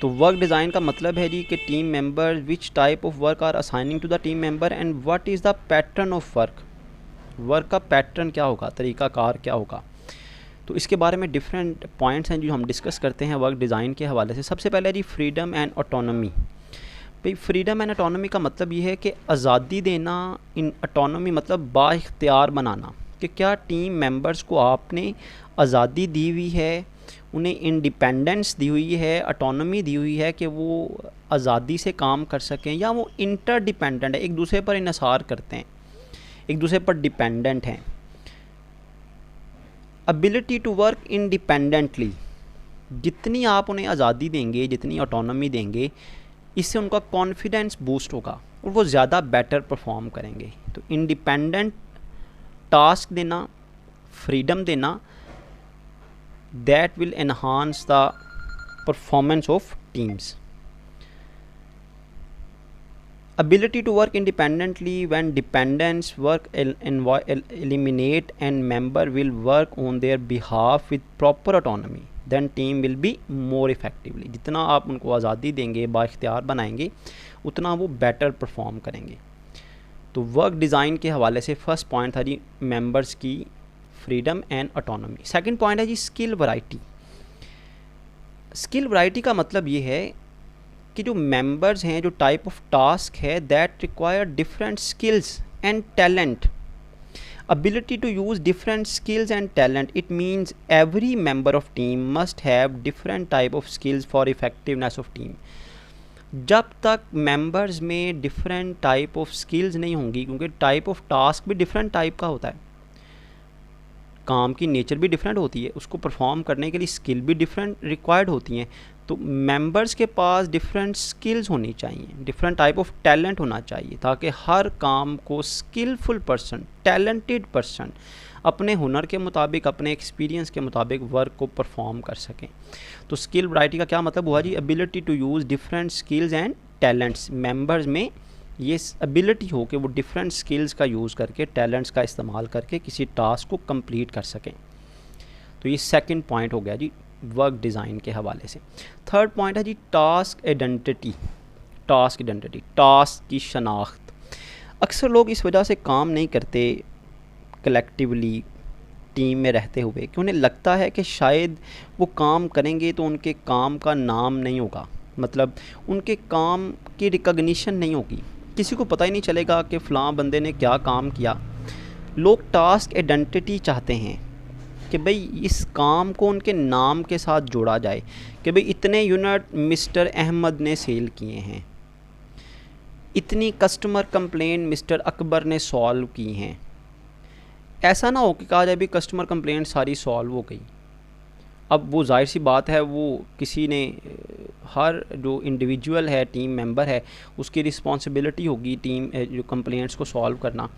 तो वर्क डिज़ाइन का मतलब है जी कि team member which type of work are assigning to the team member and what is the pattern of work. Work का पैटर्न क्या होगा, तरीक़ाकार क्या होगा। तो इसके बारे में डिफरेंट पॉइंट्स हैं जो हम डिस्कस करते हैं वर्क डिज़ाइन के हवाले से। सबसे पहले जी फ्रीडम एंड ऑटोनॉमी। भाई फ्रीडम एंड ऑटोनॉमी का मतलब ये है कि आज़ादी देना, इन ऑटोनॉमी मतलब बाइख्तियार बनाना, कि क्या टीम मेंबर्स को आपने आज़ादी दी हुई है, उन्हें इंडिपेंडेंस दी हुई है, ऑटोनॉमी दी हुई है कि वो आज़ादी से काम कर सकें, या वो इंटरडिपेंडेंट है, एक दूसरे पर इन्हिसार करते हैं, एक दूसरे पर डिपेंडेंट हैं। एबिलिटी टू वर्क इंडिपेंडेंटली, जितनी आप उन्हें आज़ादी देंगे, जितनी ऑटोनॉमी देंगे, इससे उनका कॉन्फिडेंस बूस्ट होगा और वो ज़्यादा बेटर परफॉर्म करेंगे। तो इंडिपेंडेंट टास्क देना, फ्रीडम देना, that will enhance the performance of teams. Ability to work independently, when dependents work eliminate and member will work on their behalf with proper autonomy, then team will be more effectively। जितना आप उनको आज़ादी देंगे, बाइख्तियार बनाएंगे, उतना वो better perform करेंगे। तो वर्क डिज़ाइन के हवाले से फर्स्ट पॉइंट था जी मेंबर्स की freedom and autonomy. Second point है जी स्किल वैरायटी। स्किल वैरायटी का मतलब ये है कि जो मेंबर्स हैं, जो टाइप ऑफ टास्क है that require different skills and talent, ability to use different skills and talent. It means every member of team must have different type of skills for effectiveness of team। जब तक members में different type of skills नहीं होंगी, क्योंकि type of task भी different type का होता है, काम की नेचर भी डिफरेंट होती है, उसको परफॉर्म करने के लिए स्किल भी डिफरेंट रिक्वायर्ड होती हैं। तो मेंबर्स के पास डिफरेंट स्किल्स होनी चाहिए, डिफरेंट टाइप ऑफ टैलेंट होना चाहिए, ताकि हर काम को स्किलफुल पर्सन, टैलेंटेड पर्सन अपने हुनर के मुताबिक, अपने एक्सपीरियंस के मुताबिक वर्क को परफॉर्म कर सकें। तो स्किल वैरायटी का क्या मतलब हुआ जी, ability to use different skills and talents. Members में ये एबिलिटी हो कि वो डिफरेंट स्किल्स का यूज़ करके, टैलेंट्स का इस्तेमाल करके किसी टास्क को कंप्लीट कर सकें। तो ये सेकंड पॉइंट हो गया जी वर्क डिज़ाइन के हवाले से। थर्ड पॉइंट है जी task identity. Task identity, task की शनाख्त। अक्सर लोग इस वजह से काम नहीं करते कलेक्टिवली टीम में रहते हुए कि उन्हें लगता है कि शायद वो काम करेंगे तो उनके काम का नाम नहीं होगा, मतलब उनके काम की रिकॉग्निशन नहीं होगी, किसी को पता ही नहीं चलेगा कि फ़लाँ बंदे ने क्या काम किया। लोग टास्क आइडेंटिटी चाहते हैं कि भाई इस काम को उनके नाम के साथ जोड़ा जाए कि भाई इतने यूनिट मिस्टर अहमद ने सेल किए हैं, इतनी कस्टमर कंप्लेंट मिस्टर अकबर ने सॉल्व की हैं। ऐसा ना हो कि कहा जाए भी कस्टमर कंप्लेंट सारी सॉल्व हो गई। अब वो जाहिर सी बात है, वो किसी ने, हर जो इंडिविजुअल है टीम मेंबर है उसकी रिस्पॉन्सिबिलिटी होगी टीम जो कंप्लेंट्स को सॉल्व करना।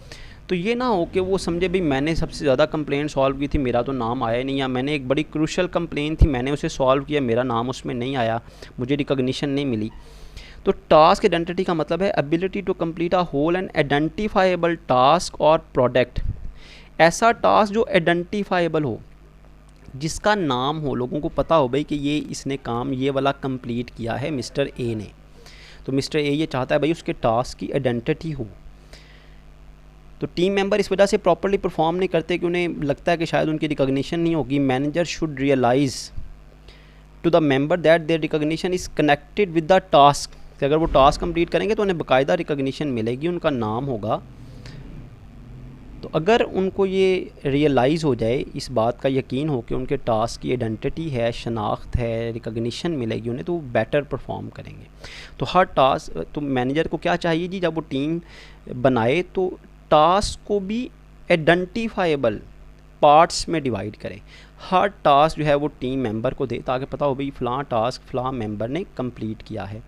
तो ये ना हो कि वो समझे भी मैंने सबसे ज़्यादा कंप्लेंट सॉल्व की थी, मेरा तो नाम आया नहीं, या मैंने एक बड़ी क्रूशल कंप्लेंट थी मैंने उसे सॉल्व किया, मेरा नाम उसमें नहीं आया, मुझे रिकॉग्निशन नहीं मिली। तो टास्क आइडेंटिटी का मतलब है ability to complete a whole and identifiable task और प्रोडक्ट। ऐसा टास्क जो आइडेंटिफाइबल हो, जिसका नाम हो, लोगों को पता हो भाई कि ये इसने काम ये वाला कंप्लीट किया है मिस्टर ए ने। तो मिस्टर ए ये चाहता है भाई उसके टास्क की आइडेंटिटी हो। तो टीम मेंबर इस वजह से प्रॉपर्ली परफॉर्म नहीं करते कि उन्हें लगता है कि शायद उनकी रिकॉग्निशन नहीं होगी। Manager should realise to the member that their recognition is connected with the task. अगर वो टास्क कंप्लीट करेंगे तो उन्हें बाकायदा रिकॉग्निशन मिलेगी, उनका नाम होगा। तो अगर उनको ये रियलाइज़ हो जाए, इस बात का यकीन हो कि उनके टास्क की आइडेंटिटी है, शनाख्त है, रिकॉग्निशन मिलेगी उन्हें, तो वो बेटर परफॉर्म करेंगे। तो हर टास्क, तो मैनेजर को क्या चाहिए जी, जब वो टीम बनाए तो टास्क को भी आइडेंटिफाइबल पार्ट्स में डिवाइड करें। हर टास्क जो है वो टीम मेंबर को दे ताकि पता हो भाई फ़लाँ टास्क फ़लाँ मेंबर ने कंप्लीट किया है।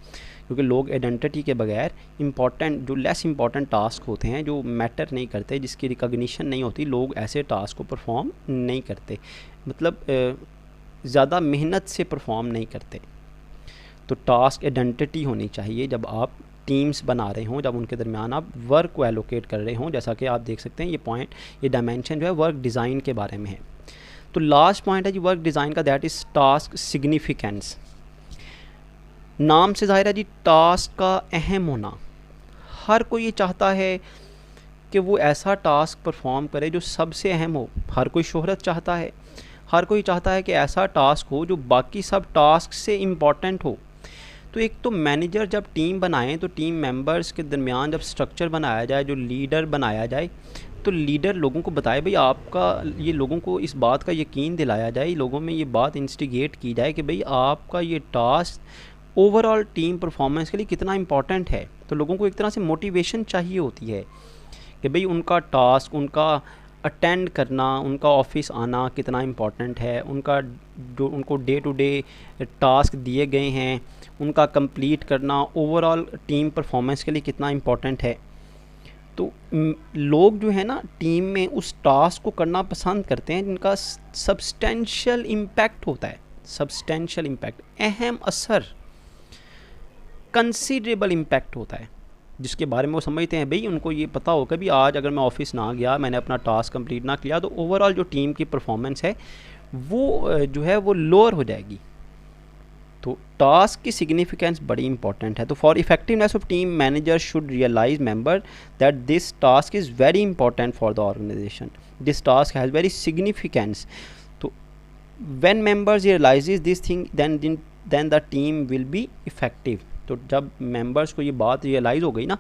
क्योंकि लोग आइडेंटिटी के बगैर इंपॉर्टेंट, जो लेस इंपॉर्टेंट टास्क होते हैं, जो मैटर नहीं करते, जिसकी रिकॉग्निशन नहीं होती, लोग ऐसे टास्क को परफॉर्म नहीं करते, मतलब ज़्यादा मेहनत से परफॉर्म नहीं करते। तो टास्क आइडेंटिटी होनी चाहिए जब आप टीम्स बना रहे हों, जब उनके दरमियान आप वर्क को एलोकेट कर रहे हों। जैसा कि आप देख सकते हैं ये पॉइंट, ये डायमेंशन जो है वर्क डिज़ाइन के बारे में है। तो लास्ट पॉइंट है जी वर्क डिज़ाइन का, दैट इज़ टास्क सिग्निफिकेंस। नाम से ज़ाहिर है जी टास्क का अहम होना। हर कोई ये चाहता है कि वो ऐसा टास्क परफॉर्म करे जो सबसे अहम हो। हर कोई शोहरत चाहता है, हर कोई चाहता है कि ऐसा टास्क हो जो बाकी सब टास्क से इम्पॉर्टेंट हो। तो एक तो मैनेजर जब टीम बनाएं तो टीम मेंबर्स के दरमियान जब स्ट्रक्चर बनाया जाए, जो लीडर बनाया जाए, तो लीडर लोगों को बताए भाई आपका, ये लोगों को इस बात का यकीन दिलाया जाए, लोगों में ये बात इंस्टिगेट की जाए कि भाई आपका ये टास्क ओवरऑल टीम परफॉर्मेंस के लिए कितना इंपॉर्टेंट है। तो लोगों को एक तरह से मोटिवेशन चाहिए होती है कि भाई उनका टास्क, उनका अटेंड करना, उनका ऑफिस आना कितना इम्पॉर्टेंट है, उनका जो उनको डे टू डे टास्क दिए गए हैं उनका कंप्लीट करना ओवरऑल टीम परफॉर्मेंस के लिए कितना इम्पॉर्टेंट है। तो लोग जो है ना टीम में उस टास्क को करना पसंद करते हैं जिनका सब्सटेंशियल इम्पैक्ट होता है। सब्सटेंशियल इम्पैक्ट, अहम असर, कंसीडरेबल इम्पैक्ट होता है, जिसके बारे में वो समझते हैं भाई, उनको ये पता हो कि भी आज अगर मैं ऑफिस ना गया, मैंने अपना टास्क कंप्लीट ना किया, तो ओवरऑल जो टीम की परफॉर्मेंस है वो जो है वो लोअर हो जाएगी। तो टास्क की सिग्निफिकेंस बड़ी इंपॉर्टेंट है। तो for effectiveness of team, manager should realise member that this task is very important for the organisation, this task has very significance. तो when members realises this thing then the team will be effective. तो जब members को ये बात realise हो गई ना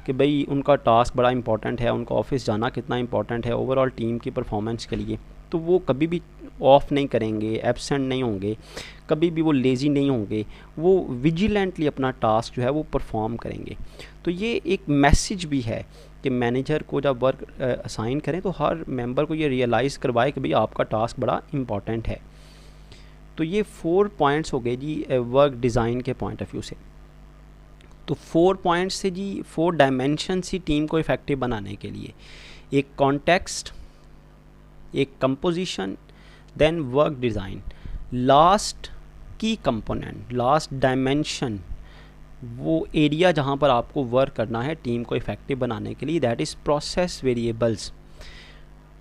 कि भाई उनका टास्क बड़ा इंपॉर्टेंट है, उनका ऑफिस जाना कितना इंपॉर्टेंट है ओवरऑल टीम की परफॉर्मेंस के लिए, तो वो कभी भी ऑफ नहीं करेंगे, एब्सेंट नहीं होंगे, कभी भी वो लेज़ी नहीं होंगे, वो विजिलेंटली अपना टास्क जो है वो परफॉर्म करेंगे। तो ये एक मैसेज भी है कि मैनेजर को जब वर्क असाइन करें तो हर मेंबर को ये रियलाइज़ करवाए कि भाई आपका टास्क बड़ा इंपॉर्टेंट है। तो ये 4 पॉइंट्स हो गए जी वर्क डिज़ाइन के पॉइंट ऑफ व्यू से। तो 4 पॉइंट्स से जी 4 डायमेंशन ही टीम को इफ़ेक्टिव बनाने के लिए, एक कॉन्टेक्स्ट, एक composition, then work design, last key component, last dimension, वो एरिया जहाँ पर आपको वर्क करना है टीम को इफ़ेक्टिव बनाने के लिए, that is process variables.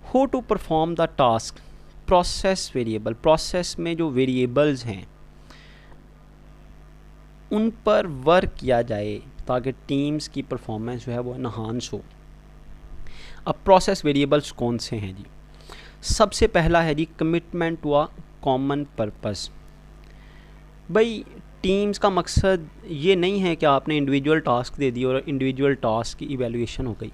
Who to perform the task, process variable, process में जो वेरिएबल्स हैं उन पर वर्क किया जाए ताकि टीम्स की परफॉर्मेंस जो है वो इन्हांस हो। अब प्रोसेस वेरिएबल्स कौन से हैं जी? सबसे पहला है जी commitment to a common purpose. भाई टीम्स का मकसद ये नहीं है कि आपने इंडिविजुअल टास्क दे दी और इंडिविजुअल टास्क की इवैल्यूएशन हो गई।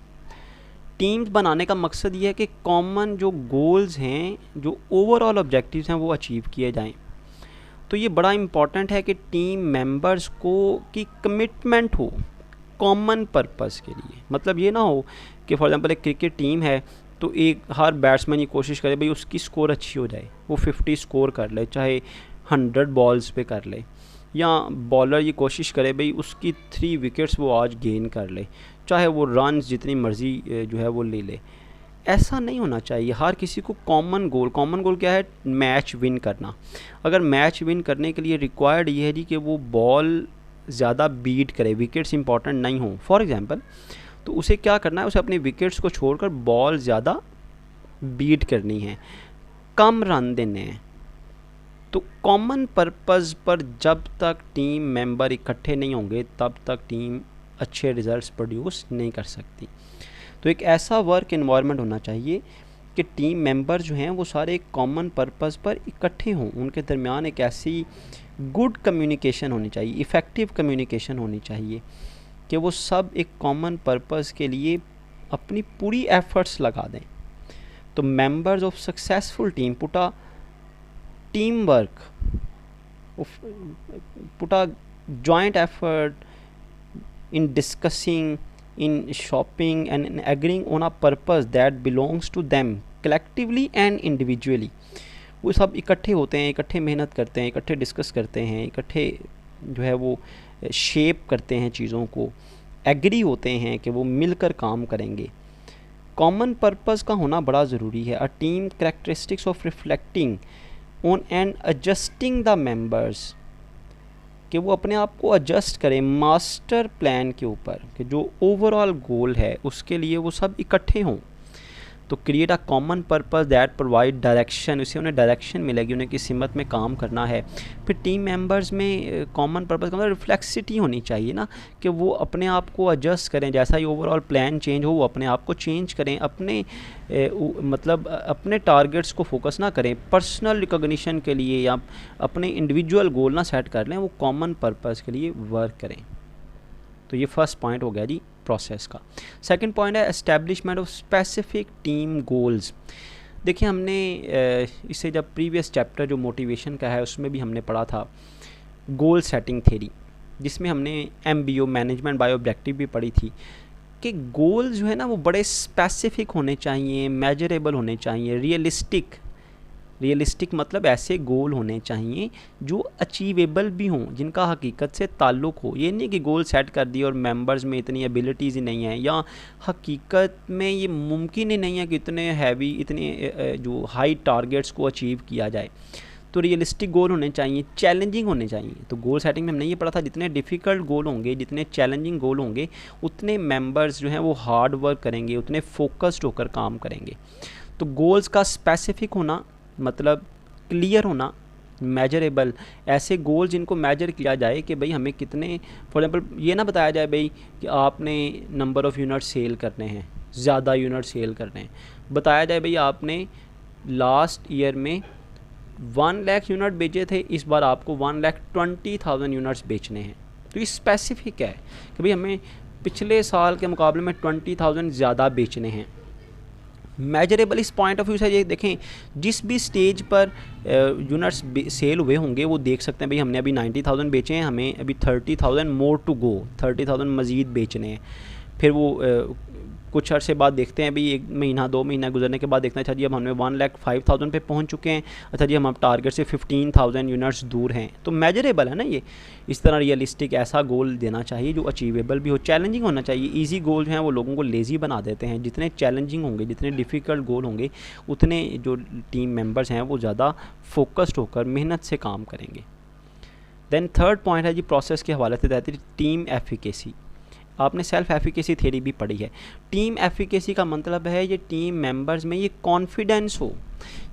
टीम्स बनाने का मकसद ये है कि कॉमन जो गोल्स हैं, जो ओवरऑल ऑब्जेक्टिव्स हैं वो अचीव किए जाएं। तो ये बड़ा इम्पॉर्टेंट है कि टीम मेंबर्स को की कमिटमेंट हो कॉमन पर्पस के लिए। मतलब ये ना हो कि फॉर एग्जांपल एक क्रिकेट टीम है तो एक हर बैट्समैन ये कोशिश करे भाई उसकी स्कोर अच्छी हो जाए, वो 50 स्कोर कर ले, चाहे 100 बॉल्स पे कर ले, या बॉलर ये कोशिश करे भाई उसकी 3 विकेट्स वो आज गेन कर ले, चाहे वो रन जितनी मर्जी जो है वो ले ले। ऐसा नहीं होना चाहिए। हर किसी को कॉमन गोल क्या है? मैच विन करना। अगर मैच विन करने के लिए रिक्वायर्ड ये है जी कि वो बॉल ज़्यादा बीट करे, विकेट्स इंपॉर्टेंट नहीं हो फॉर एग्जांपल, तो उसे क्या करना है? उसे अपने विकेट्स को छोड़कर बॉल ज़्यादा बीट करनी है, कम रन देने हैं। तो कॉमन पर्पस पर जब तक टीम मेंबर इकट्ठे नहीं होंगे तब तक टीम अच्छे रिजल्ट्स प्रोड्यूस नहीं कर सकती। तो एक ऐसा वर्क एनवायरनमेंट होना चाहिए कि टीम मेंबर जो हैं वो सारे एक कॉमन पर्पस पर इकट्ठे हों, उनके दरमियान एक ऐसी गुड कम्युनिकेशन होनी चाहिए, इफ़ेक्टिव कम्युनिकेशन होनी चाहिए कि वो सब एक कॉमन पर्पस के लिए अपनी पूरी एफर्ट्स लगा दें। तो members of successful team put a team work, put a joint effort in discussing, in shopping and in agreeing on a purpose that belongs to them collectively and individually। वो सब इकट्ठे होते हैं, इकट्ठे मेहनत करते हैं, इकट्ठे डिस्कस करते हैं, इकट्ठे जो है वो शेप करते हैं चीज़ों को, एग्री होते हैं कि वो मिलकर काम करेंगे। कॉमन पर्पस का होना बड़ा ज़रूरी है। A team characteristics of reflecting on and adjusting the members, कि वो अपने आप को एडजस्ट करें मास्टर प्लान के ऊपर, कि जो ओवरऑल गोल है उसके लिए वो सब इकट्ठे हों। तो create a common purpose that provide direction, इससे उन्हें डायरेक्शन मिलेगी, उन्हें किस हिम्मत में काम करना है। फिर टीम मेंबर्स में कॉमन पर्पस का मतलब रिफ्लेक्सिटी होनी चाहिए ना, कि वो अपने आप को एडजस्ट करें, जैसा ही ओवरऑल प्लान चेंज हो वो अपने आप को चेंज करें, अपने मतलब अपने टारगेट्स को फोकस ना करें, पर्सनल रिकॉग्निशन के लिए या अपने इंडिविजुअल गोल ना सेट कर लें, वो कॉमन पर्पस के लिए वर्क करें। तो ये फर्स्ट पॉइंट हो गया जी प्रोसेस का। सेकंड पॉइंट है establishment of specific team goals. देखिए हमने इससे जब प्रीवियस चैप्टर जो मोटिवेशन का है उसमें भी हमने पढ़ा था गोल सेटिंग थ्योरी, जिसमें हमने MBO मैनेजमेंट बाय ऑब्जेक्टिव भी पढ़ी थी, कि गोल्स जो है ना वो बड़े स्पेसिफिक होने चाहिए, मेजरेबल होने चाहिए, रियलिस्टिक मतलब ऐसे गोल होने चाहिए जो अचीवेबल भी हों, जिनका हकीकत से ताल्लुक़ हो। ये नहीं कि गोल सेट कर दिए और मेंबर्स में इतनी एबिलिटीज़ ही नहीं हैं, या हकीकत में ये मुमकिन ही नहीं है कि इतने हैवी, इतने जो हाई टारगेट्स को अचीव किया जाए। तो रियलिस्टिक गोल होने चाहिए, चैलेंजिंग होने चाहिए। तो गोल सेटिंग में हमने ये पढ़ा था जितने डिफ़िकल्ट गोल होंगे, जितने चैलेंजिंग गोल होंगे, उतने मेंबर्स जो हैं वो हार्ड वर्क करेंगे, उतने फोकस्ड होकर काम करेंगे। तो गोल्स का स्पेसिफिक होना मतलब क्लियर होना, मेजरेबल, ऐसे गोल जिनको मेजर किया जाए कि भाई हमें कितने, फॉर एग्जांपल ये ना बताया जाए भाई कि आपने नंबर ऑफ़ यूनिट सेल करने हैं, ज़्यादा यूनिट सेल करने हैं, बताया जाए भाई आपने लास्ट ईयर में 1 लाख यूनिट बेचे थे, इस बार आपको 1,20,000 यूनिट्स बेचने हैं। तो ये स्पेसिफिक है कि भाई हमें पिछले साल के मुकाबले में 20,000 ज़्यादा बेचने हैं। मेजरेबल इस पॉइंट ऑफ व्यू से ये देखें, जिस भी स्टेज पर यूनिट्स सेल हुए होंगे वो देख सकते हैं भाई हमने अभी 90,000 बेचे हैं, हमें अभी 30,000 मोर टू गो, 30,000 मज़ीद बेचने हैं। फिर वो कुछ अर्से बाद देखते हैं भाई 1 महीना 2 महीना गुजरने के बाद देखते हैं अच्छा जी अब हमने 1,05,000 पे पहुंच चुके हैं, अच्छा जी हम टारगेट से 15,000 यूनिट्स दूर हैं। तो मेजरेबल है ना ये। इस तरह रियलिस्टिक ऐसा गोल देना चाहिए जो अचीवेबल भी हो, चैलेंजिंग होना चाहिए। ईजी गोल जो हैं वो लोगों को लेज़ी बना देते हैं। जितने चैलेंजिंग होंगे, जितने डिफ़िकल्ट गोल होंगे, उतने जो टीम मेम्बर्स हैं वो ज़्यादा फोकस्ड होकर मेहनत से काम करेंगे। देन थर्ड पॉइंट है जी प्रोसेस के हवाले say that is team efficacy. आपने सेल्फ एफिकेसी थ्योरी भी पढ़ी है। टीम एफिकेसी का मतलब है ये टीम मेंबर्स में ये कॉन्फिडेंस हो,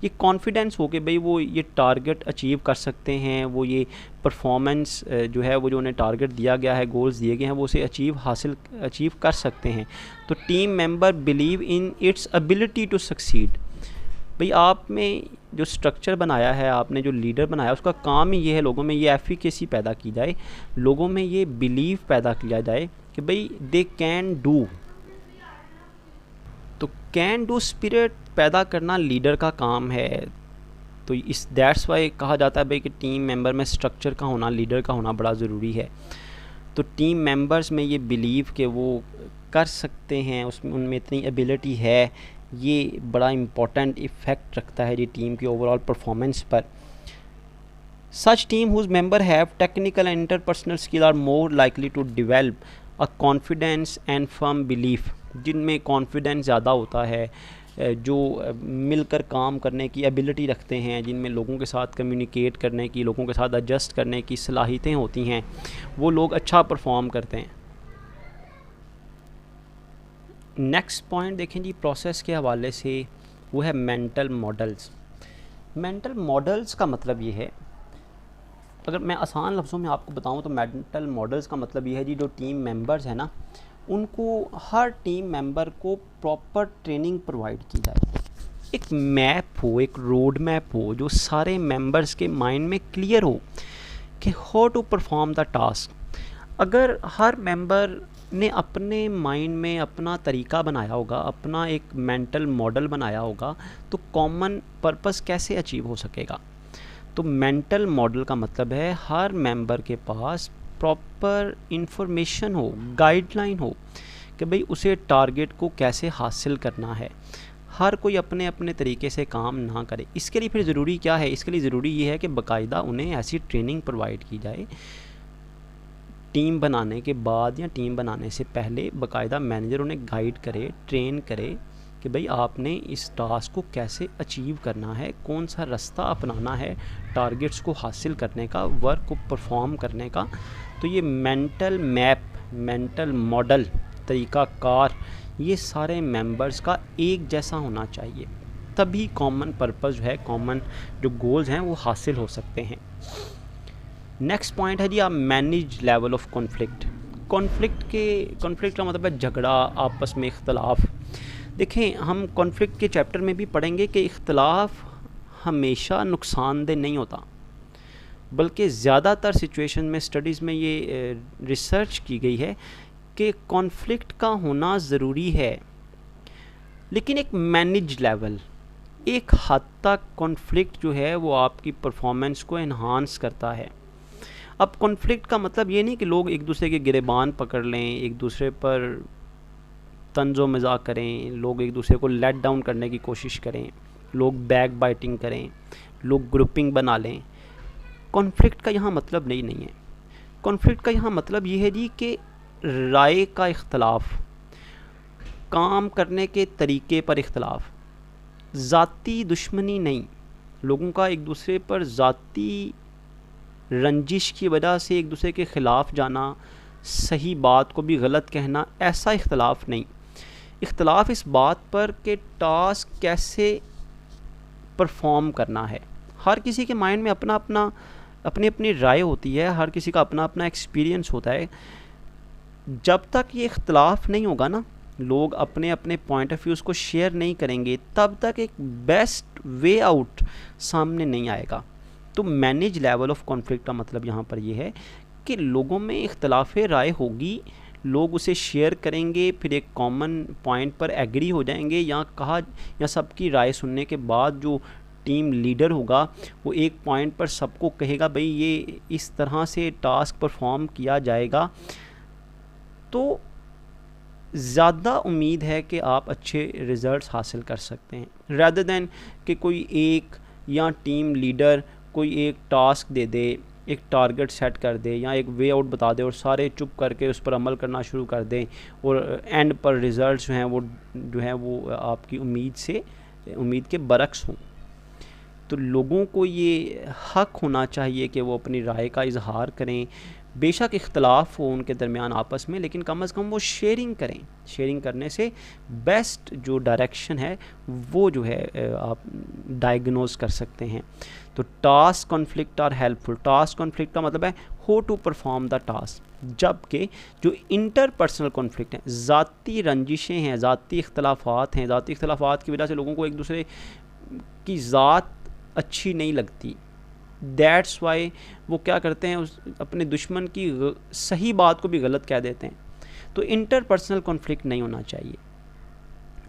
ये कॉन्फिडेंस हो कि भाई वो ये टारगेट अचीव कर सकते हैं, वो ये परफॉर्मेंस जो है वो जो उन्हें टारगेट दिया गया है, गोल्स दिए गए हैं, वो उसे अचीव कर सकते हैं। तो team member believe in its ability to succeed. भाई आप में जो स्ट्रक्चर बनाया है, आपने जो लीडर बनाया, उसका काम ही ये है लोगों में ये एफिकेसी पैदा की जाए, लोगों में ये बिलीव पैदा किया जाए कि भाई दे कैन डू। तो कैन डू स्पिरिट पैदा करना लीडर का काम है। तो इस दैट्स वाई कहा जाता है भाई कि टीम मेंबर में स्ट्रक्चर का होना, लीडर का होना बड़ा ज़रूरी है। तो टीम मेंबर्स में ये बिलीव कि वो कर सकते हैं, उसमें उनमें इतनी एबिलिटी है, ये बड़ा इम्पॉर्टेंट इफ़ेक्ट रखता है ये टीम की ओवरऑल परफॉर्मेंस पर। Such team whose member have technical and interpersonal skill are more likely to develop a confidence and firm belief. जिनमें कॉन्फिडेंस ज़्यादा होता है, जो मिलकर काम करने की एबिलिटी रखते हैं, जिनमें लोगों के साथ कम्युनिकेट करने की, लोगों के साथ एडजस्ट करने की सलाहियतें होती हैं, वो लोग अच्छा परफॉर्म करते हैं। नेक्स्ट पॉइंट देखें जी प्रोसेस के हवाले से, वो है मेंटल मॉडल्स। मेंटल मॉडल्स का मतलब ये है, अगर मैं आसान लफ्ज़ों में आपको बताऊं तो मेंटल मॉडल्स का मतलब ये है जी जो टीम मेंबर्स हैं ना, उनको हर टीम मेंबर को प्रॉपर ट्रेनिंग प्रोवाइड की जाए। एक मैप हो, एक रोड मैप हो जो सारे मेंबर्स के माइंड में क्लियर हो कि how to perform the task. अगर हर मेंबर ने अपने माइंड में अपना तरीका बनाया होगा, अपना एक मेंटल मॉडल बनाया होगा, तो कॉमन पर्पस कैसे अचीव हो सकेगा। तो मेंटल मॉडल का मतलब है हर मेंबर के पास प्रॉपर इंफॉर्मेशन हो, गाइडलाइन हो कि भाई उसे टारगेट को कैसे हासिल करना है। हर कोई अपने अपने तरीके से काम ना करे। इसके लिए फिर ज़रूरी क्या है, इसके लिए ज़रूरी ये है कि बाकायदा उन्हें ऐसी ट्रेनिंग प्रोवाइड की जाए। टीम बनाने के बाद या टीम बनाने से पहले बाकायदा मैनेजर उन्हें गाइड करे, ट्रेन करे कि भाई आपने इस टास्क को कैसे अचीव करना है, कौन सा रास्ता अपनाना है टारगेट्स को हासिल करने का, वर्क को परफॉर्म करने का। तो ये मेंटल मैप, मेंटल मॉडल, तरीक़ाकार, ये सारे मेंबर्स का एक जैसा होना चाहिए, तभी कॉमन पर्पस है, कॉमन जो गोल्स हैं वो हासिल हो सकते हैं। नेक्स्ट पॉइंट है जी आप manage level of conflict. Conflict का मतलब है झगड़ा, आपस में इख्तलाफ। देखें हम कॉन्फ्लिक्ट के चैप्टर में भी पढ़ेंगे कि इख्तलाफ हमेशा नुकसानदेह नहीं होता, बल्कि ज़्यादातर सिचुएशन में, स्टडीज़ में ये रिसर्च की गई है कि कॉन्फ्लिक्ट का होना ज़रूरी है, लेकिन एक मैनेज लेवल, एक हद तक कॉन्फ्लिक्ट जो है वो आपकी परफॉर्मेंस को इन्हांस करता है। अब कॉन्फ्लिक्ट का मतलब ये नहीं कि लोग एक दूसरे के गिरेबान पकड़ लें, एक दूसरे पर तंजो मजाक करें, लोग एक दूसरे को लेट डाउन करने की कोशिश करें, लोग बैक बाइटिंग करें, लोग ग्रुपिंग बना लें। कॉन्फ्लिक्ट का यहाँ मतलब नहीं है। कॉन्फ्लिक्ट का यहाँ मतलब ये है जी कि राय का इख्तलाफ, काम करने के तरीके पर इख्तलाफ, ज़ाती दुश्मनी नहीं, लोगों का एक दूसरे पर ज़ाती रंजिश की वजह से एक दूसरे के ख़िलाफ़ जाना, सही बात को भी गलत कहना, ऐसा इख्तलाफ नहीं। इख्तलाफ इस बात पर कि टास्क कैसे परफॉर्म करना है। हर किसी के माइंड में अपनी अपनी राय होती है, हर किसी का अपना अपना एक्सपीरियंस होता है। जब तक ये इख्तलाफ नहीं होगा ना, लोग अपने अपने पॉइंट ऑफ व्यूज़ को शेयर नहीं करेंगे, तब तक एक बेस्ट वे आउट सामने नहीं आएगा। तो मैनेज लेवल ऑफ कॉन्फ्लिक्ट का मतलब यहाँ पर यह है कि लोगों में इख्तलाफ राय होगी, लोग उसे शेयर करेंगे, फिर एक कॉमन पॉइंट पर एग्री हो जाएंगे, या सबकी राय सुनने के बाद जो टीम लीडर होगा वो एक पॉइंट पर सबको कहेगा भाई ये इस तरह से टास्क परफॉर्म किया जाएगा। तो ज़्यादा उम्मीद है कि आप अच्छे रिज़ल्ट्स हासिल कर सकते हैं, रैदर दैन कि कोई एक या टीम लीडर कोई एक टास्क दे दे, एक टारगेट सेट कर दे या एक वे आउट बता दे और सारे चुप करके उस पर अमल करना शुरू कर दें और एंड पर रिज़ल्ट्स जो हैं वो आपकी उम्मीद के बरक्स हों। तो लोगों को ये हक होना चाहिए कि वो अपनी राय का इजहार करें, बेशक इख्तलाफ हो उनके दरमियान आपस में, लेकिन कम अज़ कम वो शेयरिंग करें। शेयरिंग करने से बेस्ट जो डायरेक्शन है वो जो है आप डायग्नोज कर सकते हैं। तो task conflict are helpful. Task conflict का मतलब है हो टू परफॉर्म द टास्क, जबकि जो इंटरपर्सनल कॉन्फ्लिक्ट हैं, ज़ाती रंजिशें हैं, ज़ाती इख्तलाफात हैं, ज़ाती इख्तलाफात की वजह से लोगों को एक दूसरे की ज़ात अच्छी नहीं लगती, दैट्स वाई वो क्या करते हैं, उस अपने दुश्मन की सही बात को भी गलत कह देते हैं। तो इंटरपर्सनल कॉन्फ्लिक्ट नहीं होना चाहिए।